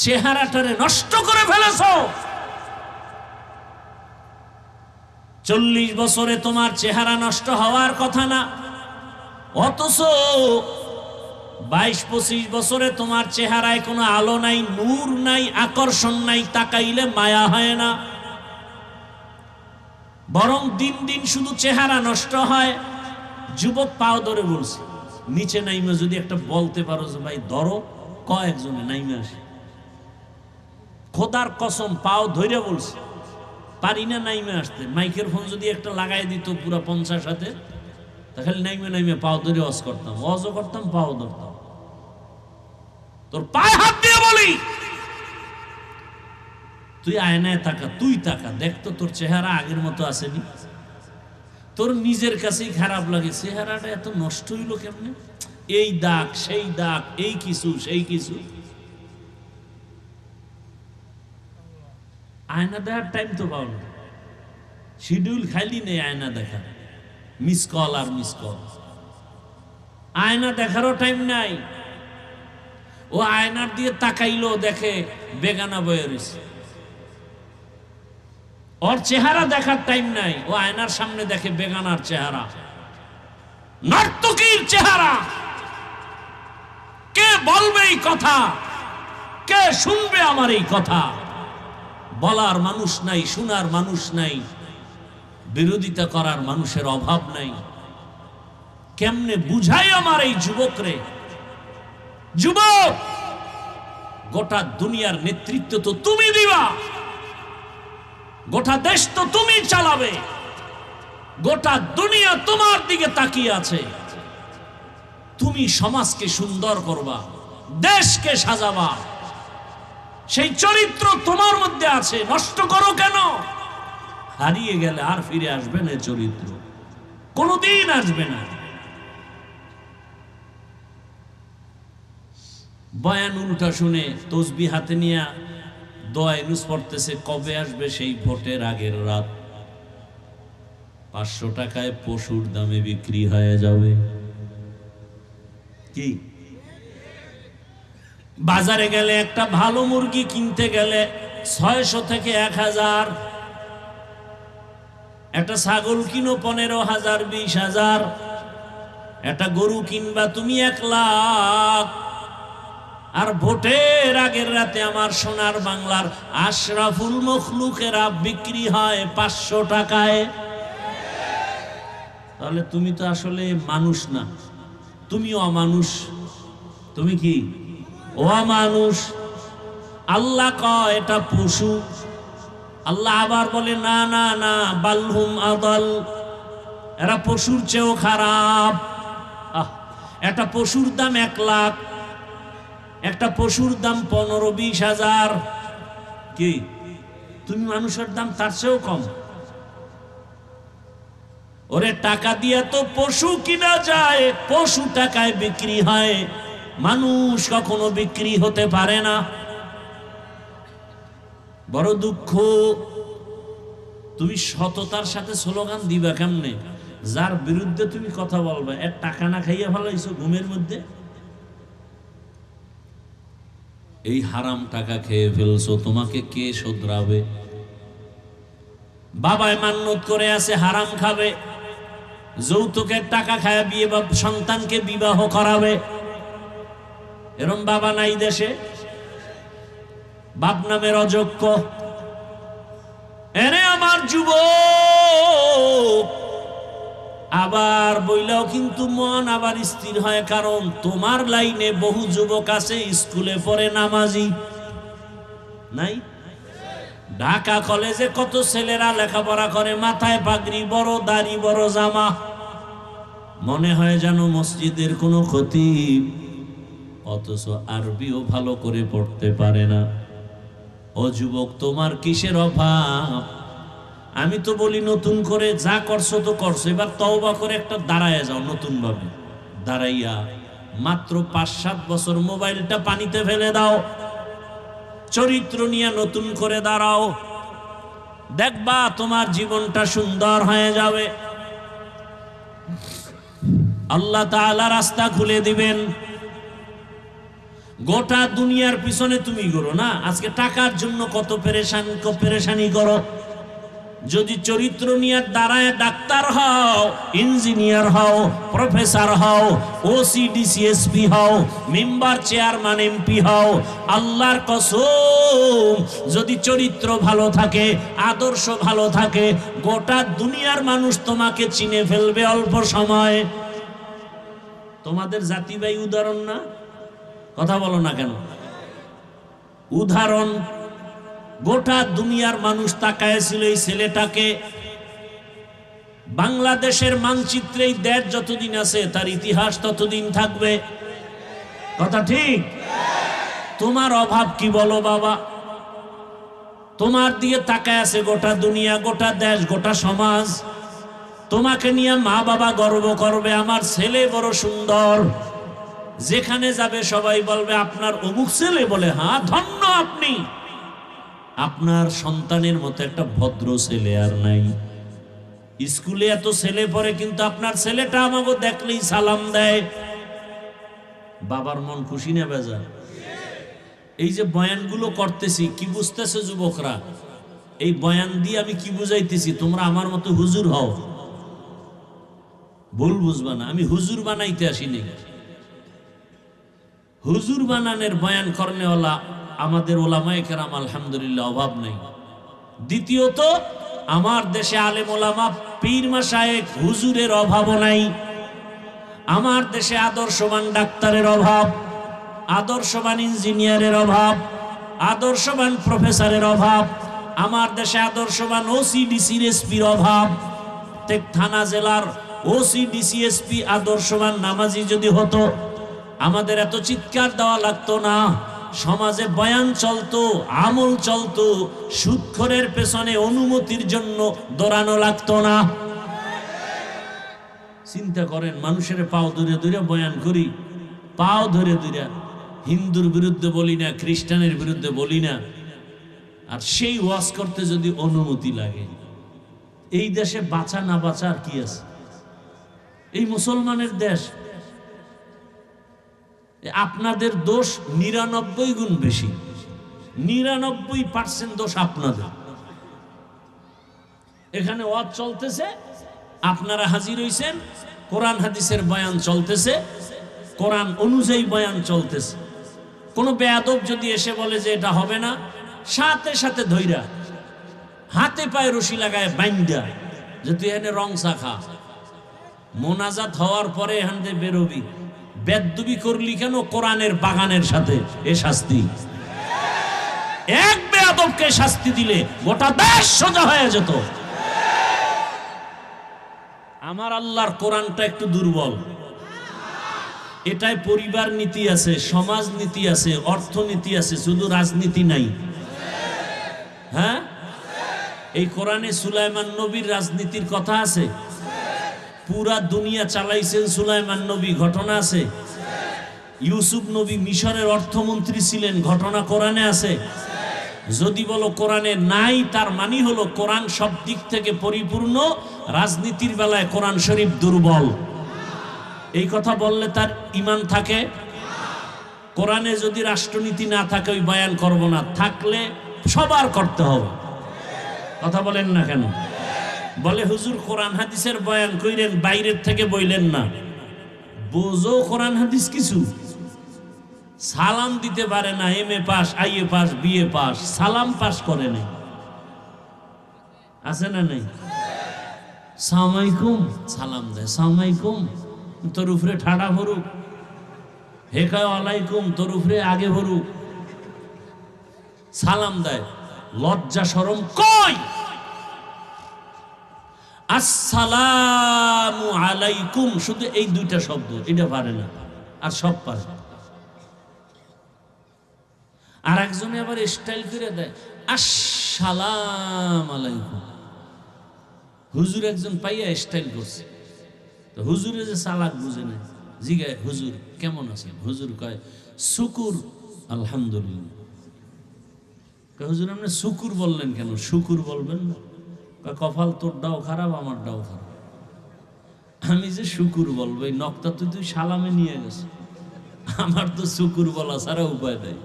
A: চেহারাটারে নষ্ট করে ফেলেছো। 40 বছরে তোমার চেহারা নষ্ট হওয়ার কথা না, অথচ 22-25 বছরে তোমার চেহারায় কোনো আলো নাই, নূর নাই, আকর্ষণ নাই, তাকাইলে মায়া হয় না। বরং দিন দিন শুধু চেহারা নষ্ট হয়। যুবক, পাও ধরে বলছি, নিচে নাইমে যদি একটা বলতে পারো যে ভাই ধরো, কয়েকজনে নাইমে আসে। খোদার কসম, পাও ধরে বলছি, পারি না নাইমে আসতে। মাইকের ফোন যদি একটা লাগাই দিত পুরো 50 হাতে, তাহলে নাইমে নাইমে পাও ধরে ওয়াজ করতাম, ওয়াজও করতাম, পাও ধরতাম। তোর পায়ে হাত দিয়ে বলি, তুই আয়নায় তাকা, তুই তাকা, দেখ তো তোর চেহারা আগের মতো আসেনি। তোর নিজের কাছেই খারাপ লাগে, চেহারাটা এত নষ্ট হইলো কেমনে? এই দাগ, সেই দাগ, এই কিছু, সেই কিছু। আয়না দেখার টাইম তো পাও না, শিডিউল খালি নেই আয়না দেখা, মিস কল আর মিস কল। আয়না দেখারও টাইম নাই। ও আয়নার দিয়ে তাকাইলো, দেখে বেগানা বয়ে রয়েছে। ওর চেহারা দেখার টাইম নাই, ও আয়নার সামনে দেখে বেগানার চেহারা, নর্তকীর চেহারা। কে বলবে এই কথা? কে শুনবে আমার এই কথা? বলার মানুষ নাই, শোনার মানুষ নাই, বিরোধিতা করার মানুষের অভাব নাই। কেমনে বুঝাই আমার এই যুবকরে? যুবক, গোটা দুনিয়ার নেতৃত্ব তো তুমি দিবা, গোটা দেশ তো তুমি চালাবে, গোটা দুনিয়া তোমার দিকে তাকিয়ে আছে। তুমি সমাজকে সুন্দর করবা, দেশকে সাজাবা, সেই চরিত্র তোমার মধ্যে আছে। নষ্ট করো কেন? হারিয়ে গেলে আর ফিরে আসবে না, চরিত্র কোনদিন আসবে না। বয়ান উল্টা শুনে তসবিহ হাতে নিয়ে দোয়া ইউনুস পড়তেছে, কবে আসবে সেই ভোটের আগের রাত, 500 টাকায় পশুর দামে বিক্রি হয়ে যাবে। কি বাজারে গেলে একটা ভালো মুরগি কিনতে গেলে 600 থেকে 1000, একটা ছাগল কিনো 15,000, 20,000, একটা গরু কিনবা তুমি 1 লাখ। আর ভোটের আগের রাতে আমার সোনার বাংলার আশরাফুল মখলুকেরা বিক্রি হয় 500 টাকায়। তাহলে তুমি তো আসলে মানুষ না, তুমিও অমানুষ। তুমি কি অমানুষ? আল্লাহ কয় এটা পশু, আল্লাহ আবার বলে না না না, বালহুম আদাল, এরা পশুর চেয়েও খারাপ। একটা পশুর দাম 1 লাখ, একটা পশুর দাম 15-20 হাজার। কি তুমি মানুষের দাম তার চেয়েও কম? ওরে টাকা দিয়া তো পশু কিনা যায়, পশু টাকায় বিক্রি হয়, মানুষ কখনো বিক্রি হতে পারে না। বড় দুঃখ। তুমি সততার সাথে স্লোগান দিবা কেমনে? যার বিরুদ্ধে তুমি কথা বলবা, এর টাকা না খাইয়া ফেলাইছো ঘুমের মধ্যে, এই হারাম টাকা খেয়ে ফেলছো, তোমাকে কে শোধরাবে? বাবায় মান্যত করে আছে হারাম খাবে, যৌতুকের টাকা খায় বিয়ে বা সন্তানকে বিবাহ করাবে। এরম বাবা নাই দেশে? বাপ নামের অযোগ্য, এরে আমার যুবক, আবার বইলাও কিন্তু মন আবার স্থির হয়, কারণ তোমার লাইনে বহু যুবক আছে স্কুলে পড়ে নামাজি নাই? ঢাকা কলেজে কত ছেলেরা লেখাপড়া করে, মাথায় পাগড়ি, বড় দাড়ি, বড় জামা, মনে হয় যেন মসজিদের কোনো খতিব, অথচ আরবিও ভালো করে পড়তে পারে না। ও যুবক, তোমার কিসের অভাব? আমি তো বলি নতুন করে যা করছো তো করছো, এবার তওবা করে একটা দাঁড়ায় যাও, নতুন ভাবে দাঁড়াইয়া মাত্র 5-7 বছর মোবাইলটা পানিতে ফেলে দাও, চরিত্র নিয়ে নতুন করে দাঁড়াও, দেখবা তোমার জীবনটা সুন্দর হয়ে যাবে। আল্লাহ তাআলা রাস্তা খুলে দিবেন। গোটা দুনিয়ার পিছনে তুমি করো না, আজকে টাকার জন্য কত পেরেশানি করো। যদি চরিত্র নিয়ে দাঁড়ায় ডাক্তার হও, ইঞ্জিনিয়ার হও, প্রফেসর হও, ওসি ডিসিএসপি হও, মেম্বার চেয়ারম্যান এমপি হও, আল্লাহর কসম যদি চরিত্র ভালো থাকে, আদর্শ ভালো থাকে, গোটা দুনিয়ার মানুষ তোমাকে চিনে ফেলবে অল্প সময়। তোমাদের জাতি ভাই উদাহরণ না? কথা বলো না কেন? উদাহরণ। গোটা দুনিয়ার মানুষ তাকায়ছিল এই ছেলেটাকে। বাংলাদেশের মানচিত্রে এই দেশ যতদিন আছে তার ইতিহাস ততদিন থাকবে। কথা ঠিক? তোমার অভাব কি বলো বাবা? তোমার দিকে তাকায় আছে গোটা দুনিয়া, গোটা দেশ, গোটা সমাজ। তোমাকে নিয়ে মা বাবা গর্ব করবে, আমার ছেলে বড় সুন্দর। যেখানে যাবে সবাই বলবে আপনার অমুক ছেলে, বলে হ্যাঁ ধন্য আপনি। আপনার সন্তানের মতো একটা ভদ্র ছেলে আর নাই। স্কুলে এত ছেলে পড়ে, কিন্তু আপনার ছেলেটা আমাকে দেখলেই সালাম দেয়। বাবার মন খুশি না বেজা? এই যে বয়ানগুলো করতেছি, কি বুঝতেছে যুবকরা? এই বয়ান দিয়ে আমি কি বুঝাইতেছি? তোমরা আমার মতো হুজুর হও, ভুল বুঝবা না। আমি হুজুর বানাইতে আসিনি। হুজুর বানানের বয়ান করনেওয়ালা আমাদের ওলামায়ে কেরাম আলহামদুলিল্লাহ অভাব নেই। দ্বিতীয়ত, আমার দেশে আলেম ওলামা, পীর মাশায়েখ, হুজুরের অভাবও নাই। আমার দেশে আদর্শবান ডাক্তারের অভাব, আদর্শবান ইঞ্জিনিয়ারের অভাব, আদর্শবান প্রফেসরের অভাব। আমার দেশে আদর্শবান ওসি ডিসিএসপির অভাব। প্রত্যেক থানা জেলার ওসি ডিসিএসপি আদর্শবান নামাজি যদি হতো, আমাদের এত চিৎকার দেওয়া লাগতো না। সমাজে বয়ান চলতো, আমল চলতো, সুদখোরের পেছনে অনুমতির জন্য দৌড়ানো লাগতো না। চিন্তা করেন, মানুষের পাও ধরে ধরে বয়ান করি, পাও ধরে ধরে। হিন্দুর বিরুদ্ধে বলি না, খ্রিস্টানের বিরুদ্ধে বলি না, আর সেই ওয়াজ করতে যদি অনুমতি লাগে, এই দেশে বাঁচা না বাঁচা আর কি আছে? এই মুসলমানের দেশ। আপনাদের দোষ 99 গুণ বেশি, 99% দোষ আপনাদের। এখানে ওয়াজ চলতেছে, আপনারা হাজির হইছেন, কোরআন হাদিসের বয়ান চলতেছে, কোরআন অনুযায়ী বয়ান চলতেছে। কোন বেয়াদব যদি এসে বলে যে এটা হবে না, সাথে সাথে ধইরা হাতে পায়ে রশি লাগায় বাইন্দা যে তুই এখানে রং চা খা। মোনাজাত হওয়ার পরে এখান থেকে বেরোবি। বেদবি করলি কেন? কোরআনের বাগানের সাথে। এ শাস্তি, এক বেয়াদবকে শাস্তি দিলে গোটা দেশ সোজা হয়ে যেত। আমার আল্লাহর কোরআনটা একটু দুর্বল। এটাই পরিবার নীতি আছে, সমাজ নীতি আছে, অর্থনীতি আছে, শুধু রাজনীতি নাই। হ্যাঁ, এই কোরআনে সুলাইমান নবীর রাজনীতির কথা আছে। পুরা দুনিয়া চালাইছেন সুলাইমান নবী, ঘটনা আছে। ইউসুফ নবী মিশরের অর্থমন্ত্রী ছিলেন, ঘটনা কোরআনে আছে। যদি বলো কোরআনে নাই, তার মানে হলো কোরআন সব দিক থেকে পরিপূর্ণ, রাজনীতির বেলায় কোরআন শরীফ দুর্বল। এই কথা বললে তার ঈমান থাকে? কোরআনে যদি রাষ্ট্রনীতি না থাকে ওই বয়ান করব না, থাকলে সবার করতে হবে। কথা বলেন না কেন? বলে হুজুর কোরআন হাদিসের বয়ান কইরেন, বাইরের থেকে বইলেন না। বোঝো কোরআন হাদিস কিছু? সালাম দিতে পারে না, MA pass, IA pass, BA pass, সালাম পাস করে নাই। আছে না নেই? সালামালাইকুম সালাম দেয়, সালামালাইকুম তোর উপরে ঠাডা ভরুক, হেকায় আলাইকুম তোর উপরে আগে ভরুক, সালাম দেয়। লজ্জা শরম কই? আসসালামু আলাইকুম, শুধু এই দুইটা শব্দ, এটা পারে না, আর সব পারে। আর একজনে আবার স্টাইল করে দেয় আসসালাম আলাইকুম। হুজুর একজন পাইয়া স্টাইল করছে, তো হুজুরে যে চালাক বুঝে নাই, জিগায় হুজুর কেমন আছেন? হুজুর কয় শুকুর আলহামদুলিল্লাহ। হুজুর আপনি শুকুর বললেন কেন? শুকুর বলবেন না? কপাল তোরটাও খারাপ, আমারটাও খারাপ। আমি যে শুকুর বলবো, এই নকটা তুই সালামে নিয়ে গেছে, আমার তো শুকুর বলা ছাড়া উপায় নেই।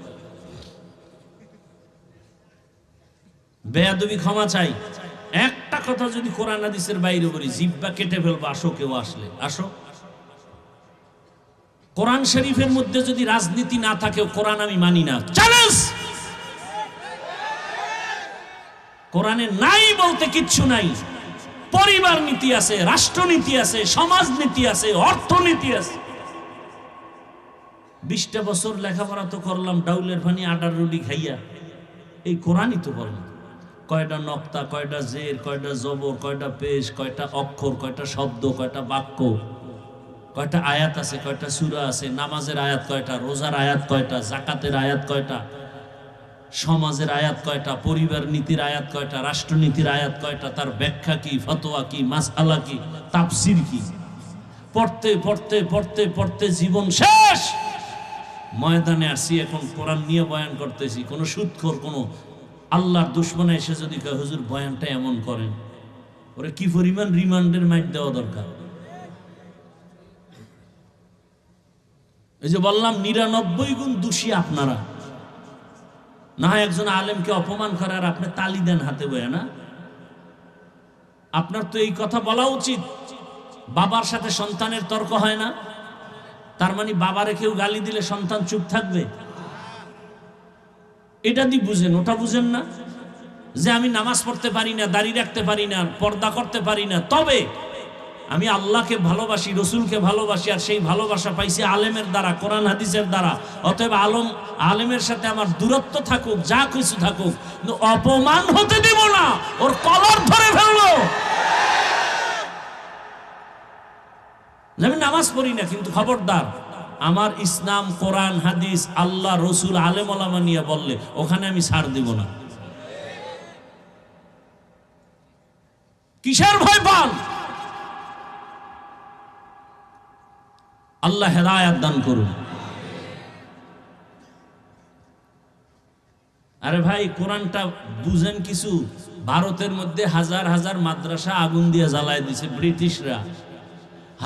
A: বেয়াদবি ক্ষমা চাই। একটা কথা যদি কোরআন হাদিসের বাইরে বলি, জিহ্বা কেটে ফেলবো। আসো, কেউ আসলে আসো। কোরআন শরীফের মধ্যে যদি রাজনীতি না থাকে, কোরআন আমি মানি না, চ্যালেঞ্জ। কোরআনে নাই বলতে কিচ্ছু নাই। পরিবার নীতি আছে, রাষ্ট্রনীতি আছে, সমাজনীতি আছে, অর্থনীতি আছে। 20টা বছর লেখাপড়া তো করলাম ডাউলের পানি আটার রুটি খাইয়া, এই কোরআনই তো বললাম। কয়টা নক্তা, কয়টা জের, কয়টা জবর, কয়টা পেশ, কয়টা অক্ষর, কয়টা শব্দ, কয়টা বাক্য, কয়টা আয়াত আছে, কয়টা সূরা আছে, নামাজের আয়াত কয়টা, রোজার আয়াত কয়টা, যাকাতের আয়াত কয়টা, সমাজের আয়াত কয়টা, পরিবার নীতির আয়াত কয়টা, রাষ্ট্রনীতির আয়াত কয়টা, তার ব্যাখ্যা কি, ফতোয়া কি, মাসআলা কি, তাফসীর কি। পড়তে পড়তে পড়তে পড়তে জীবন শেষ। ময়দানে আসি, এখন কোরআন নিয়ে বয়ান করতেছি। কোন সুদখোর, কোন আল্লাহর দুশমন এসে যদি কয় হুজুর বয়ানটা এমন করেন, ওরে কি পরিমাণ রিমান্ডের মাইট দেওয়া দরকার। এই যে বললাম 99 গুণ দোষী আপনারা। না হয় একজন আলেমকে অপমান করে আর আপনি তালি দেন হাতে বয়ে না? আপনার তো এই কথা বলা উচিত। বাবার সাথে সন্তানের তর্ক হয় না, তার মানে বাবারে কেউ গালি দিলে সন্তান চুপ থাকবে? এটা দিয়ে বুঝেন, ওটা বুঝেন না। যে আমি নামাজ পড়তে পারি না, দাড়ি রাখতে পারি না, পর্দা করতে পারি না, তবে আমি আল্লাহকে ভালোবাসি, রসুলকে ভালোবাসি, আর সেই ভালোবাসা পাইছি আলেমের দ্বারা, কোরআন হাদিসের দ্বারা। অতএব আলেমের সাথে আমার দূরত্ব থাকুক, যা কিছু থাকুক, কিন্তু অপমান হতে দিব না। ওর কলার ধরে ফেলবো। আমি নামাজ পড়ি না, কিন্তু খবরদার, আমার ইসলাম, কোরআন হাদিস, আল্লাহ, রসুল, আলেম ওলামা নিয়ে বললে ওখানে আমি ছাড় দিব না। কিসের ভয় পান? আল্লাহ হেদায়েত দান করুন। আরে ভাই, কোরআনটা বুঝেন কিছু। ভারতের মধ্যে হাজার হাজার মাদ্রাসা আগুন দিয়ে জ্বালায় দিছে ব্রিটিশরা।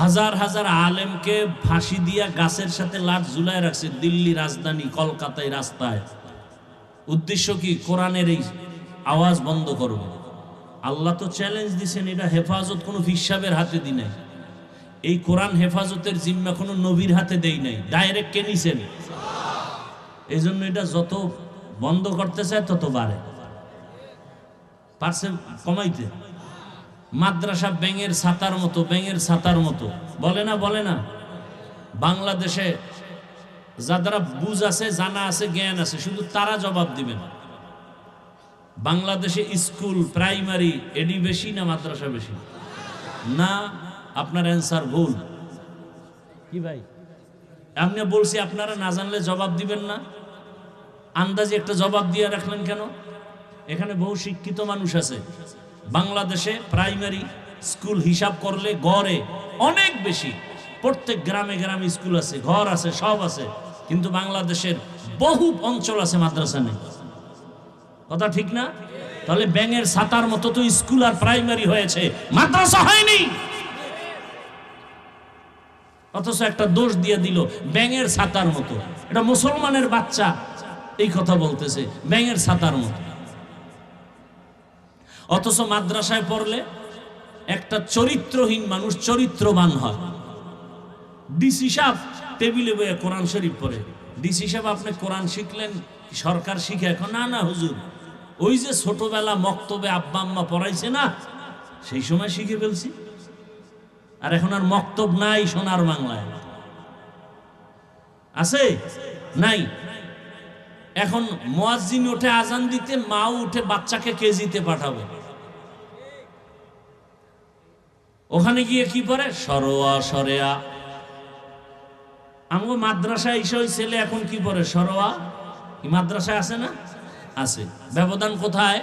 A: হাজার হাজার আলেমকে ফাঁসি দিয়া গাছের সাথে লাট ঝুলায় রাখছে দিল্লি রাজধানী কলকাতায় রাস্তায়। উদ্দেশ্য কি? কোরআনের এই আওয়াজ বন্ধ করবে। আল্লাহ তো চ্যালেঞ্জ দিছেন, এটা হেফাজত কোনো ফিসাবের হাতে দি নাই। এই কোরআন হেফাজতের জিম্মা কোনো নবীর হাতে দেই নাই, ডাইরেক্ট কে নিছেন? এই জন্য এটা যত বন্ধ করতে চায় তত বাড়ে। পারছে কমাইতে? মাদ্রাসা ব্যাঙের ছাতার মতো, ব্যাঙের ছাতার মতো, বলে না? বলে না? বাংলাদেশে যারা বুঝ আছে, জানা আছে, জ্ঞান আছে, শুধু তারা জবাব দিবেন। বাংলাদেশে স্কুল, প্রাইমারি, এডি বেশি না মাদ্রাসা বেশি? না, আপনার অ্যান্সার ভুল। কি ভাই, আমি বলছি আপনারা না জানলে জবাব দিবেন না, আন্দাজে একটা জবাব দিয়ে রাখলেন কেন? এখানে বহু শিক্ষিত মানুষ আছে। বাংলাদেশে প্রাইমারি স্কুল হিসাব করলে গড়ে অনেক বেশি। প্রত্যেক গ্রামে গ্রামে স্কুল আছে, ঘর আছে, সব আছে, কিন্তু বাংলাদেশের বহু অঞ্চল আছে মাদ্রাসা নেই। কথা ঠিক না? তাহলে ব্যাঙের ছাতার মতো তো স্কুল আর প্রাইমারি হয়েছে, মাদ্রাসা হয়নি। অথচ একটা দোষ দিয়ে দিল ব্যাঙের ছাতার মতো। এটা মুসলমানের বাচ্চা এই কথা বলতেছে, ব্যাঙের ছাতার মতো। অথচ মাদ্রাসায় পড়লে একটা চরিত্রহীন মানুষ চরিত্রবান হয়। ডিসি সাহেব টেবিলে বসে কোরআন শরীফ পড়ে। ডিসি সাহেব, আপনি কোরআন শিখলেন, সরকার শিখে এখন? না না হুজুর, ওই যে ছোটবেলা মক্তবে আব্বা আম্মা পড়াইছে না, সেই সময় শিখে ফেলছি। আর এখন আর মক্তব নাই সোনার বাংলায়, আছে নাই। এখন মুয়াজ্জিন উঠে আজান দিতে, মাও উঠে বাচ্চাকে কেজিতে পাঠাবে। ওখানে গিয়ে কি পড়ে? সরোয়া সরেয়া। আমগো মাদ্রাসায় এসে ওই ছেলে এখন কি পড়ে? সরোয়া। কি মাদ্রাসায় আছে না? আছে। ব্যবধান কোথায়?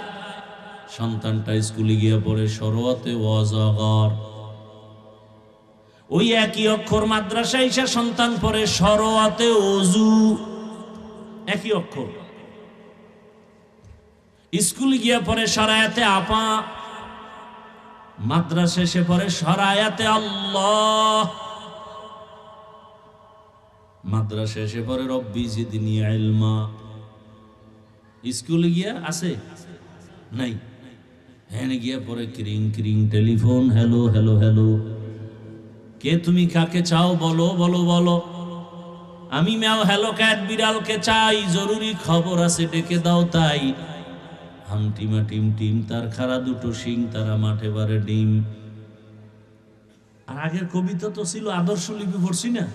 A: সন্তানটা স্কুলে গিয়ে পড়ে সরোয়াতে ওয়াজাগর। ওই একই অক্ষর মাদ্রাসায় এসে সন্তান পড়ে সরোয়াতে ওযু, একই অক্ষর। স্কুলে গিয়ে পড়ে সরায়াতে আপা, মাদ্রাসা এসে পড়ে সরায়াতে আল্লাহ, মাদ্রাসা এসে পড়ে রব্বি জিদনি ইলমা। স্কুলে গিয়া আছে নাই, হ্যাঁ গিয়া পড়ে ক্রিং ক্রিং টেলিফোন, হ্যালো হ্যালো হ্যালো, কে তুমি, কাকে চাও, বলো বলো বলো। আমি ম্যাও হ্যালো ক্যাট বিড়ালকে চাই, জরুরি খবর আছে ডেকে দাও তাই। হামটিমা টিম টিম তার খাড়া দুটো শিং, তারা মাঠে বারে ডিম। আর আগের কবিতা তো ছিল আদর্শ লিপি, পড়ছি না?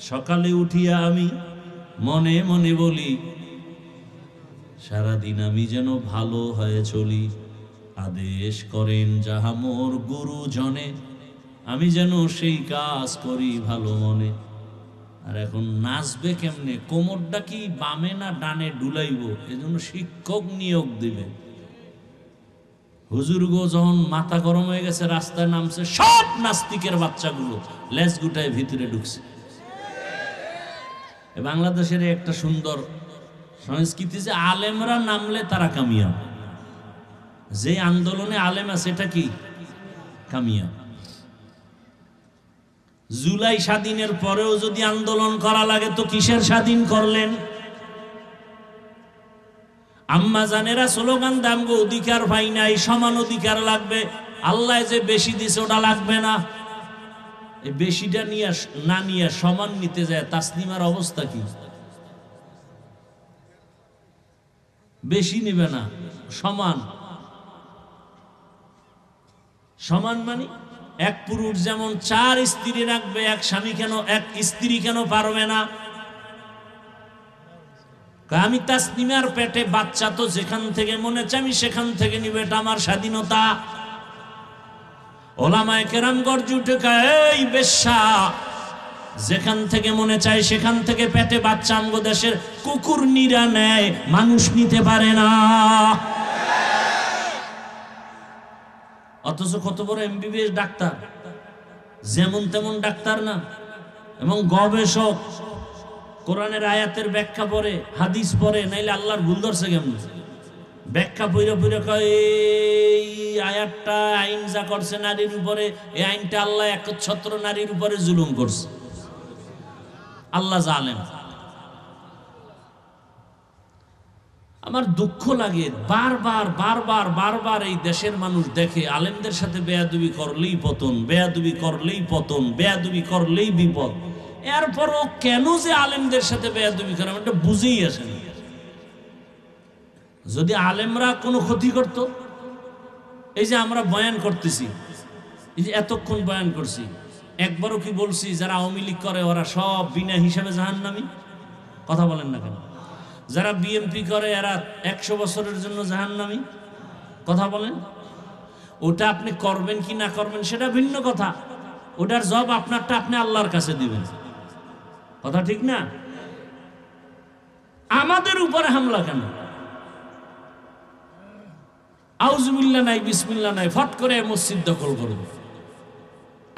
A: সকালে উঠিয়া আমি মনে মনে বলি, সারাদিন আমি যেন ভালো হয়ে চলি। আদেশ করেন যাহা মোর গুরুজনে, আমি যেন সেই কাজ করি ভালো মনে। আর এখন নাচবে কেমনে? কোমরটা কি বামে না ডানে ডুলাইব, এজন্য শিক্ষক নিয়োগ দিবে। হুজুর গো যখন মাথা গরম হয়ে গেছে, রাস্তায় নামছে, সব নাস্তিকের বাচ্চাগুলো লেজ গুটায় ভিতরে ঢুকছে। বাংলাদেশের একটা সুন্দর সংস্কৃতি যে আলেমরা নামলে তারা কামিয়াব। যে আন্দোলনে আলেম আছে এটা কি কামিয়াব। জুলাই স্বাধীনের পরেও যদি আন্দোলন করা লাগে তো কিসের স্বাধীন করলেন? আম্মা জানেরা স্লোগান দামগো অধিকার পাই নাই, সমান অধিকার লাগবে। আল্লাহ যে বেশি দিছে ওটা লাগবে না, এই বেশিটা নিয়ে না নিয়ে সমান নিতে যায়। তাসলিমার অবস্থা কি? বেশি নিবে না, সমান। সমান মানে এক পুরুষ যেমন 4 স্ত্রী রাখবে, এক স্বামী কেন, এক স্ত্রী কেন পারবে না? আমি তাসলিমার পেটে বাচ্চা, তো যেখান থেকে মনে চাই আমি সেখান থেকে নিবে, এটা আমার স্বাধীনতা। ওলামায়ে কেরাম গর্জে উঠে এই বেশ্যা, যেখান থেকে মনে চায় সেখান থেকে পেটে বাচ্চা আমগো দেশের কুকুর নিরা নেয়, মানুষ নিতে পারে না। অথচ কত বড় এমবিবিএস ডাক্তার, যেমন তেমন ডাক্তার না, এবং গবেষক। কোরআনের আয়াতের ব্যাখ্যা পড়ে, হাদিস পড়ে, নাইলে আল্লাহর ভুল ধরছে কেমন? ব্যাখ্যা পইরা পইরা কয় এই আয়াতটা আইন যা করছে নারীর উপরে, এই আইনটা আল্লাহ একচ্ছত্র নারীর উপরে জুলুম করছে। আল্লাহ জালেম। আমার দুঃখ লাগে, বারবার বারবার বারবার এই দেশের মানুষ দেখে আলেমদের সাথে বেয়াদবি করলেই পতন, বেয়াদবি করলেই পতন, বেয়াদবি করলেই বিপদ। এরপরও কেন যে আলেমদের সাথে বেয়াদবি করে এটা বুঝেই আসে না। যদি আলেমরা কোনো ক্ষতি করত, এই যে আমরা বয়ান করতেছি, এই যে এতক্ষণ বয়ান করছি, একবারও কি বলছি যারা আওয়ামী লীগ করে ওরা সব বিনা হিসাবে জাহান্নামী? কথা বলেন না কেন? যারা বিএনপি করে এরা 100 বছরের জন্য জাহান্নামী? কথা বলেন। ওটা আপনি করবেন কি না করবেন সেটা ভিন্ন কথা, ওটার জবাব আপনারটা আপনি আল্লাহর কাছে দিবেন। কথা ঠিক না? আমাদের উপরে হামলা কেন? আউযুবিল্লাহ নাই, বিসমিল্লাহ নাই, ফট করে মসজিদ দখল করবে,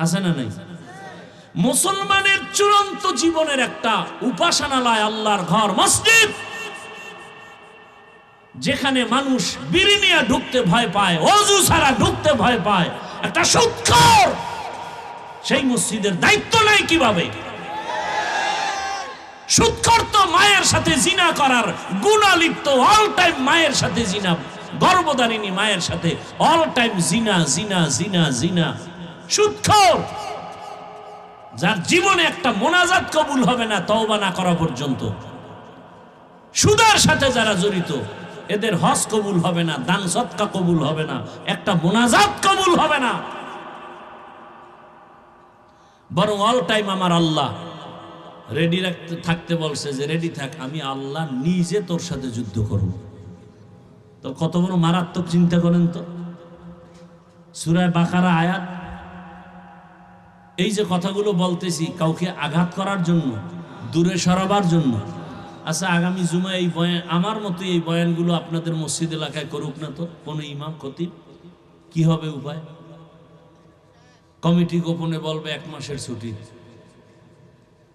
A: আছে না নাই? মুসলমানের চূড়ান্ত জীবনের একটা উপাসনালয় আল্লাহর ঘর মসজিদ, যেখানে মানুষ বিড়ি নিয়ে ঢুকতে ভয় পায়, ওযু ছাড়া ঢুকতে ভয় পায়, একটা সুদখোর, সেই মসজিদের দায়িত্ব নেয় কিভাবে? সুদখোর তো মায়ের সাথে জিনা করার গুনাহ লিপ্ত, অল টাইম মায়ের সাথে জিনা, গর্ভধারিণী মায়ের সাথে অল টাইম জিনা জিনা জিনা জিনা। সুদখোর, যার জীবনে একটা মোনাজাত কবুল হবে না তওবা না করা পর্যন্ত। সুদের সাথে যারা জড়িত, এদের হজ কবুল হবে না, দান সদকা কবুল হবে না, একটা মোনাজাত কবুল হবে না। বরং অল টাইম আমার আল্লাহ রেডি থাকতে বলছে, যে রেডি থাক, আমি আল্লাহ নিজে তোর সাথে যুদ্ধ করব। তো কত বড় মারাত্মক চিন্তা করেন তো। সূরা বাকারা আয়াত। এই যে কথাগুলো বলতেছি কাউকে আঘাত করার জন্য, দূরে সরাবার জন্য। আচ্ছা, আগামী জুমা এই বয়ান, আমার মতো এই বয়ানগুলো আপনাদের মসজিদ এলাকায় করুক না তো কোনো ইমাম খতিব, কি হবে উপায়? কমিটি গোপনে বলবে 1 মাসের ছুটি।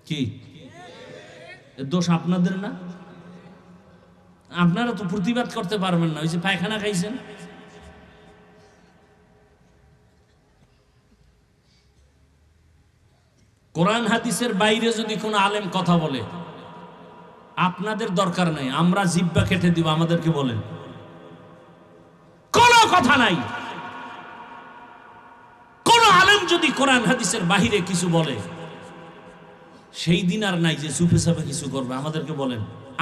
A: কি দোষ আপনাদের না? আপনারা তো প্রতিবাদ করতে পারবেন না, ওই যে পায়খানা খাইছেন। কোরআন হাদিসের বাইরে যদি কোনো আলেম কথা বলে, আপনাদের দরকার নাই, আমরা জিহ্বা কেটে দিব, আমাদেরকে বলেন, কোনো কথা নাই। কোন আলেম যদি কোরআন হাদিসের বাহিরে কিছু বলে, সেই দিন আর নাই যে চুপে চাপে কিছু করবে, আমাদেরকে বলেন,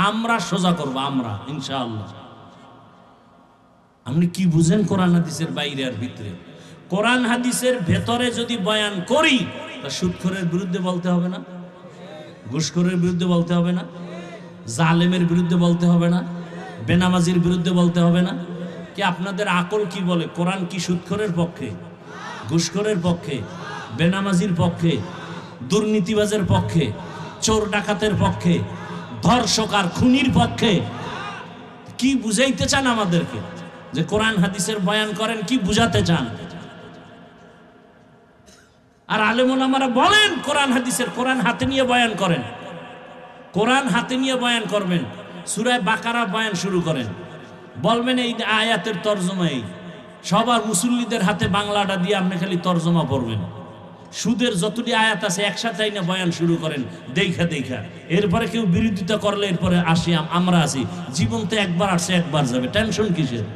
A: আমরা সোজা করবো, আমরা ইনশাআল্লাহ। আপনি কি বুঝেন কোরআন হাদিসের বাইরে আর ভিতরে? কোরআন হাদিসের ভেতরে যদি বয়ান করি, তা সুদখোরের বিরুদ্ধে বলতে হবে না? ঘুষখোরের বিরুদ্ধে বলতে হবে না? জালেমের বিরুদ্ধে বলতে হবে না? বেনামাজির বিরুদ্ধে বলতে হবে না? কি আপনাদের আকল কি বলে? কোরআন কি সুদখোরের পক্ষে, ঘুষখোরের পক্ষে, বেনামাজির পক্ষে, দুর্নীতিবাজের পক্ষে, চোর ডাকাতের পক্ষে, ধর্ষক আর খুনির পক্ষে? কি বুঝাইতে চান আমাদেরকে যে কোরআন হাদিসের বয়ান করেন? কি বুঝাতে চান? আর আলেম ওলামারা বলেন কোরআন হাদিসের, কোরআন হাতে নিয়ে বয়ান করেন, কোরআন হাতে নিয়ে বয়ান করবেন। সূরা বাকারা বয়ান শুরু করেন, বলবেন এই আয়াতের তরজমা এই। সবার মুসল্লিদের হাতে বাংলাটা দিয়ে আপনি খালি তরজমা পড়বেন। সুদের যতটি আয়াত আছে একসাথে আইনা বয়ান শুরু করেন, দেখা দেখা। এরপরে কেউ বিরোধিতা করলে এরপরে আসি, আমরা আসি। জীবন তো একবার আসছে, একবার যাবে, টেনশন কিসের?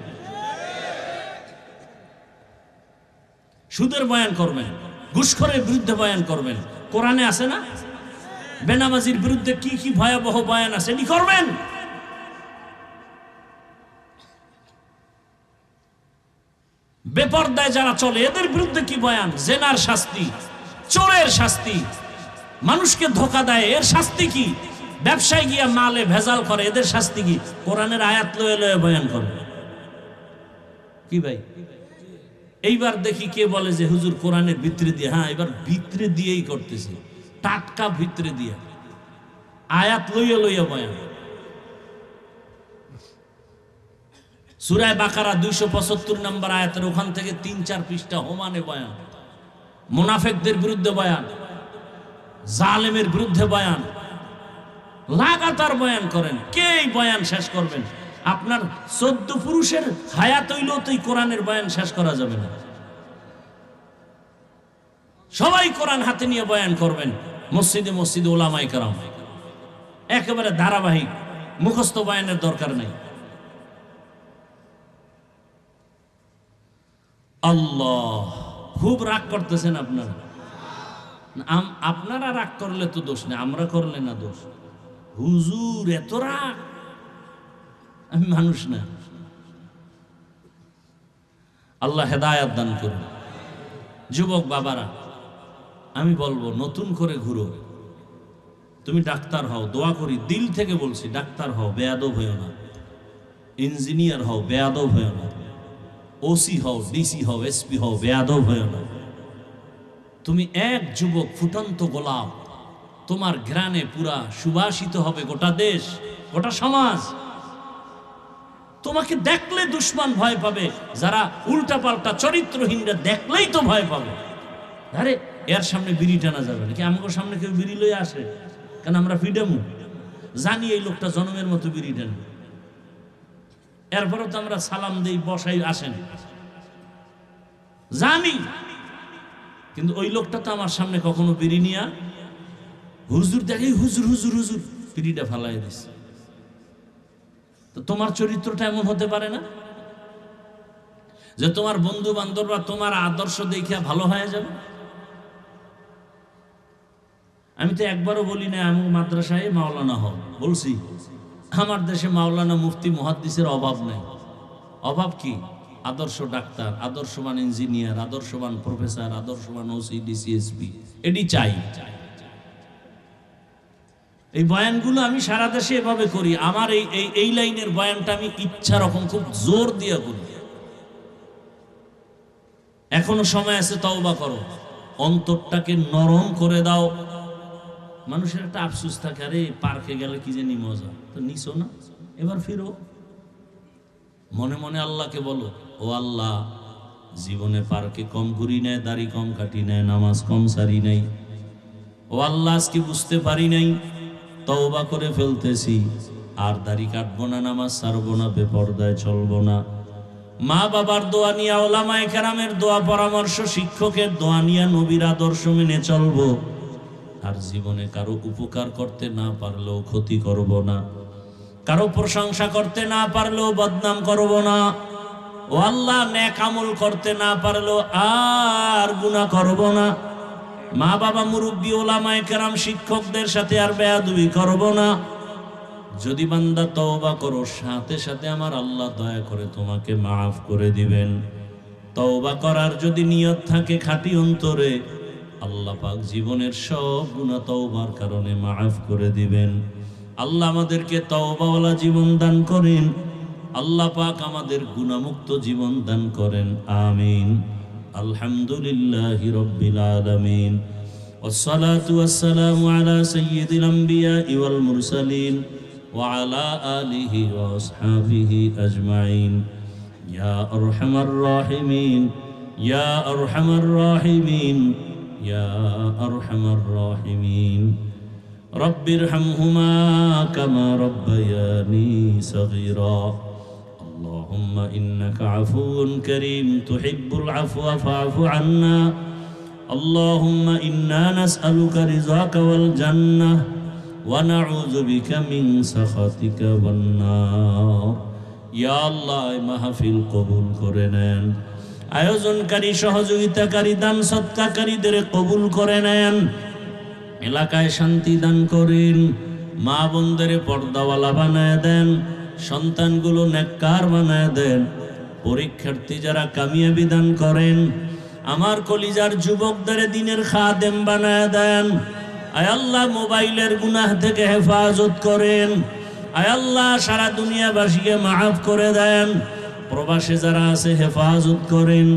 A: সুদের বয়ান করবেন, ঘুষখোরের বিরুদ্ধে বয়ান করবেন, কোরআনে আছে না? বেনামাজির বিরুদ্ধে কি কি ভয়াবহ বয়ান আছে, এটি করবেন। বেপরদায় যারা চলে এদের বিরুদ্ধে কি বয়ান? জেনার শাস্তি, চোরের শাস্তি, মানুষকে ধোঁকা দেয় এর শাস্তি কি? ব্যবসায় গিয়া মালে ভেজাল করে এদের শাস্তি কি? কোরআনের আয়াত লয়ে লয়ে বয়ান করে। কি ভাই, এইবার দেখি কে বলে যে হুজুর কোরআনের ভিতরে দিয়ে। হ্যাঁ, এবার ভিতরে দিয়েই করতেছে, টাটকা ভিতরে দিয়ে আয়াত লইয়া লইয়া বয়ান। সূরা বাকারা 275 নম্বর আয়াতের ওখান থেকে 3-4 পৃষ্ঠা হোমানে বয়ান, মুনাফিকদের বিরুদ্ধে বয়ান, জালেমের বিরুদ্ধে বয়ান, লাগাতার বয়ান করেন। কে এই বয়ান শেষ করবেন? আপনার 14 পুরুষের হায়াত হইলেও তো এই কোরআনের বয়ান শেষ করা যাবে না। সবাই কোরআন হাতে নিয়ে বয়ান করবেন, মসজিদে মসজিদে ওলামায়ে কেরাম, একেবারে ধারাবাহিক, মুখস্থ বয়ানের দরকার নাই। আল্লাহ, খুব রাগ করতেছেন আপনারা। আপনারা রাগ করলে তো দোষ নেই, আমরা করলে না দোষ। হুজুর এত রাগ, আমি মানুষ না। আল্লাহ হেদায়াত দান করুন। যুবক বাবারা, আমি বলবো নতুন করে ঘুরো। তুমি ডাক্তার হও, দোয়া করি, দিল থেকে বলছি, ডাক্তার হও, বেয়াদব হইও না। ইঞ্জিনিয়ার হও, বেয়াদব হইও না। ওসি হও, ডিসি হও, এসপি হও, বেয়াদব হইও না। তুমি এক যুবক, ফুটন্ত গোলাপ, তোমার ঘ্রাণে পুরা সুবাসিত হবে গোটা দেশ, গোটা সমাজ। তোমাকে দেখলে দুশ্মন ভয় পাবে, যারা উল্টা পাল্টা চরিত্রহীনরা দেখলেই তো ভয় পাবে। আরে এর সামনে বিড়ি টানা যাবে নাকি? আমাকে সামনে কেউ বিড়ি লয়ে আসে কেন? আমরা ফ্রিডামু জানি এই লোকটা জনমের মতো বিড়ি টানে, এরপরও তো আমরা সালাম দেই, বসাই, আসেন, জানি। কিন্তু ওই লোকটা তো আমার সামনে কখনো বিড়ি নিয়া হুজুর দেখে, হুজুর হুজুর হুজুর বিড়িটা ফালাই দিচ্ছে। তো তোমার চরিত্রটা এমন হতে পারে না যে তোমার বন্ধু বান্ধবরা তোমার আদর্শ দেখিয়া ভালো হয়ে যাবে? আমি তো একবারও বলি না আমি মাদ্রাসায় মাওলানা হও, বলছি আমার দেশে মাওলানা মুফতি মুহাদ্দিসের অভাব নেই। অভাব কি? আদর্শ ডাক্তার, আদর্শবান ইঞ্জিনিয়ার, আদর্শবান প্রফেসর, আদর্শবান ওসি ডিসিএসপি, এটি চাই। এই বয়ানগুলো আমি সারা দেশে এভাবে করি। আমার এই লাইনের বয়ানটা আমি ইচ্ছা রকম খুব জোর দিয়ে করি। এখনো সময় আছে, তওবা করো, অন্তরটাকে নরম করে দাও। মানুষের একটা আফসোস থাকে, আরে পার্কে গেলে কি জানি মজা, তো নিছো না, এবার ফিরো। মনে মনে আল্লাহকে বলো, ও আল্লাহ, জীবনে পার্কে কম ঘুরি নাই, দাড়ি কম কাটি নাই, নামাজ কম সারি নাই। ও আল্লাহ, আজকে বুঝতে পারি নাই, তওবা করে ফেলতেছি, আর দাড়ি কাটবো না, নামাজ ছাড়বো না, বেপরদায় চলবো না। মা বাবার দোয়া নিয়ে, ওলামায়ে কেরামের দোয়া পরামর্শ, শিক্ষকের দোয়া নিয়ে নবীর আদর্শ মেনে চলবো। আর জীবনে কারো উপকার করতে না পারলেও ক্ষতি করব না, কারো প্রশংসা করতে না পারলেও বদনাম করব না। ও আল্লাহ, নেক আমল করতে না পারলেও আর গুনাহ করব না। মা বাবা, মুরব্বী, ওলামায়ে কেরাম, শিক্ষকদের সাথে আর বেয়াদবি করব না। যদি বান্দা তওবা করো, সাথে সাথে আমার আল্লাহ দয়া করে তোমাকে মাফ করে দিবেন। তওবা করার যদি নিয়ত থাকে খাঁটি অন্তরে, আল্লাহ পাক জীবনের সব গুনাহ তওবার কারণে মাফ করে দিবেন। আল্লাহ আমাদেরকে তওবাওয়ালা জীবন দান করেন। আল্লাহ পাক আমাদের গুনাহমুক্ত জীবন দান করেন। আমিন। আলহামদুলিল্লাহি রাব্বিল আলামিন। والصلاة والسلام على سيد الأنبياء والمرسلين وعلى آله وأصحابه أجمعين يا أرحم الراحمين يا أرحم الراحمين يا أرحم الراحمين رب ارحمهما كما ربياني صغيرا اللهم إنك عفو كريم تحب العفو فاعف عنا اللهم إنا نسألك رضاك والجنة ونعوذ بك من سخطك والنار يا الله মাহফিল কবুল করে নেন। আয়োজনকারী, সহযোগিতাকারী, দান সৎকারীদের কবুল করে নেন। এলাকায় শান্তি দান করেন। মা বোনদের পর্দাওয়ালা বানায় দেন। সন্তানগুলো নেককার বানায় দেন। পরীক্ষার্থী যারা কামিয়াবি দান করেন। আমার কলিজার যুবকদের দিনের খাদেম বানায় দেন। আয় আল্লাহ, মোবাইলের গুনাহ থেকে হেফাজত করেন। আয় আল্লাহ, সারা দুনিয়াবাসীকে মাফ করে দেন। প্রবাসে যারা আছে হেফাজত করেন।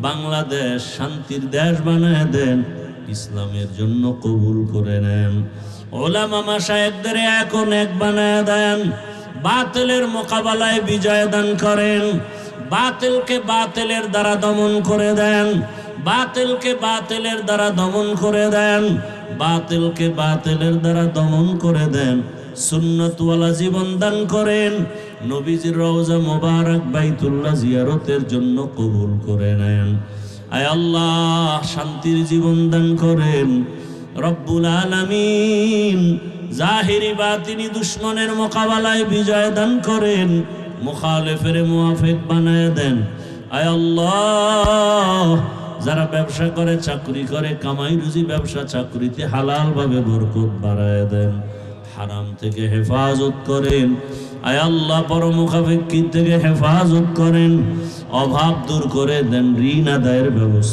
A: বাংলাদেশ শান্তির দেশ বানায় দেন। ইসলামের জন্য কবুল করে নেন। ওলামা মাশায়েখদের এখন এক বানায় দেন। বাতিলের মোকাবেলায় বিজয় দান করেন। বাতিলকে বাতিলের দ্বারা দমন করে দেন। বাতিলকে বাতিলের দ্বারা দমন করে দেন। বাতিলকে বাতিলের দ্বারা দমন করে দেন। সুন্নতওয়ালা জীবন দান করেন। নবীজির রওজা মোবারক বাইতুল্লাহ জিয়ারতের জন্য কবুল করে নেন। আয় আল্লাহ, শান্তির জীবন দান করেন। রব্বুল আলামিন, জাহিরি বাতিনি দুশ্মনের মোকাবেলায় বিজয় দান করেন। মুখালেফের মুওয়াফিক বানায় দেন। আয় আল্লাহ, যারা ব্যবসা করে, চাকরি করে, কামাই রুজি, ব্যবসা চাকরিতে হালাল ভাবে বরকত বাড়ায় দেন। হারাম থেকে হেফাজত করেন। আয় আল্লাহ, পরমুখাপেক্ষী থেকে হেফাজত করেন। অভাব দূর করে দেন। ঋণ আদায়ের ব্যবস্থা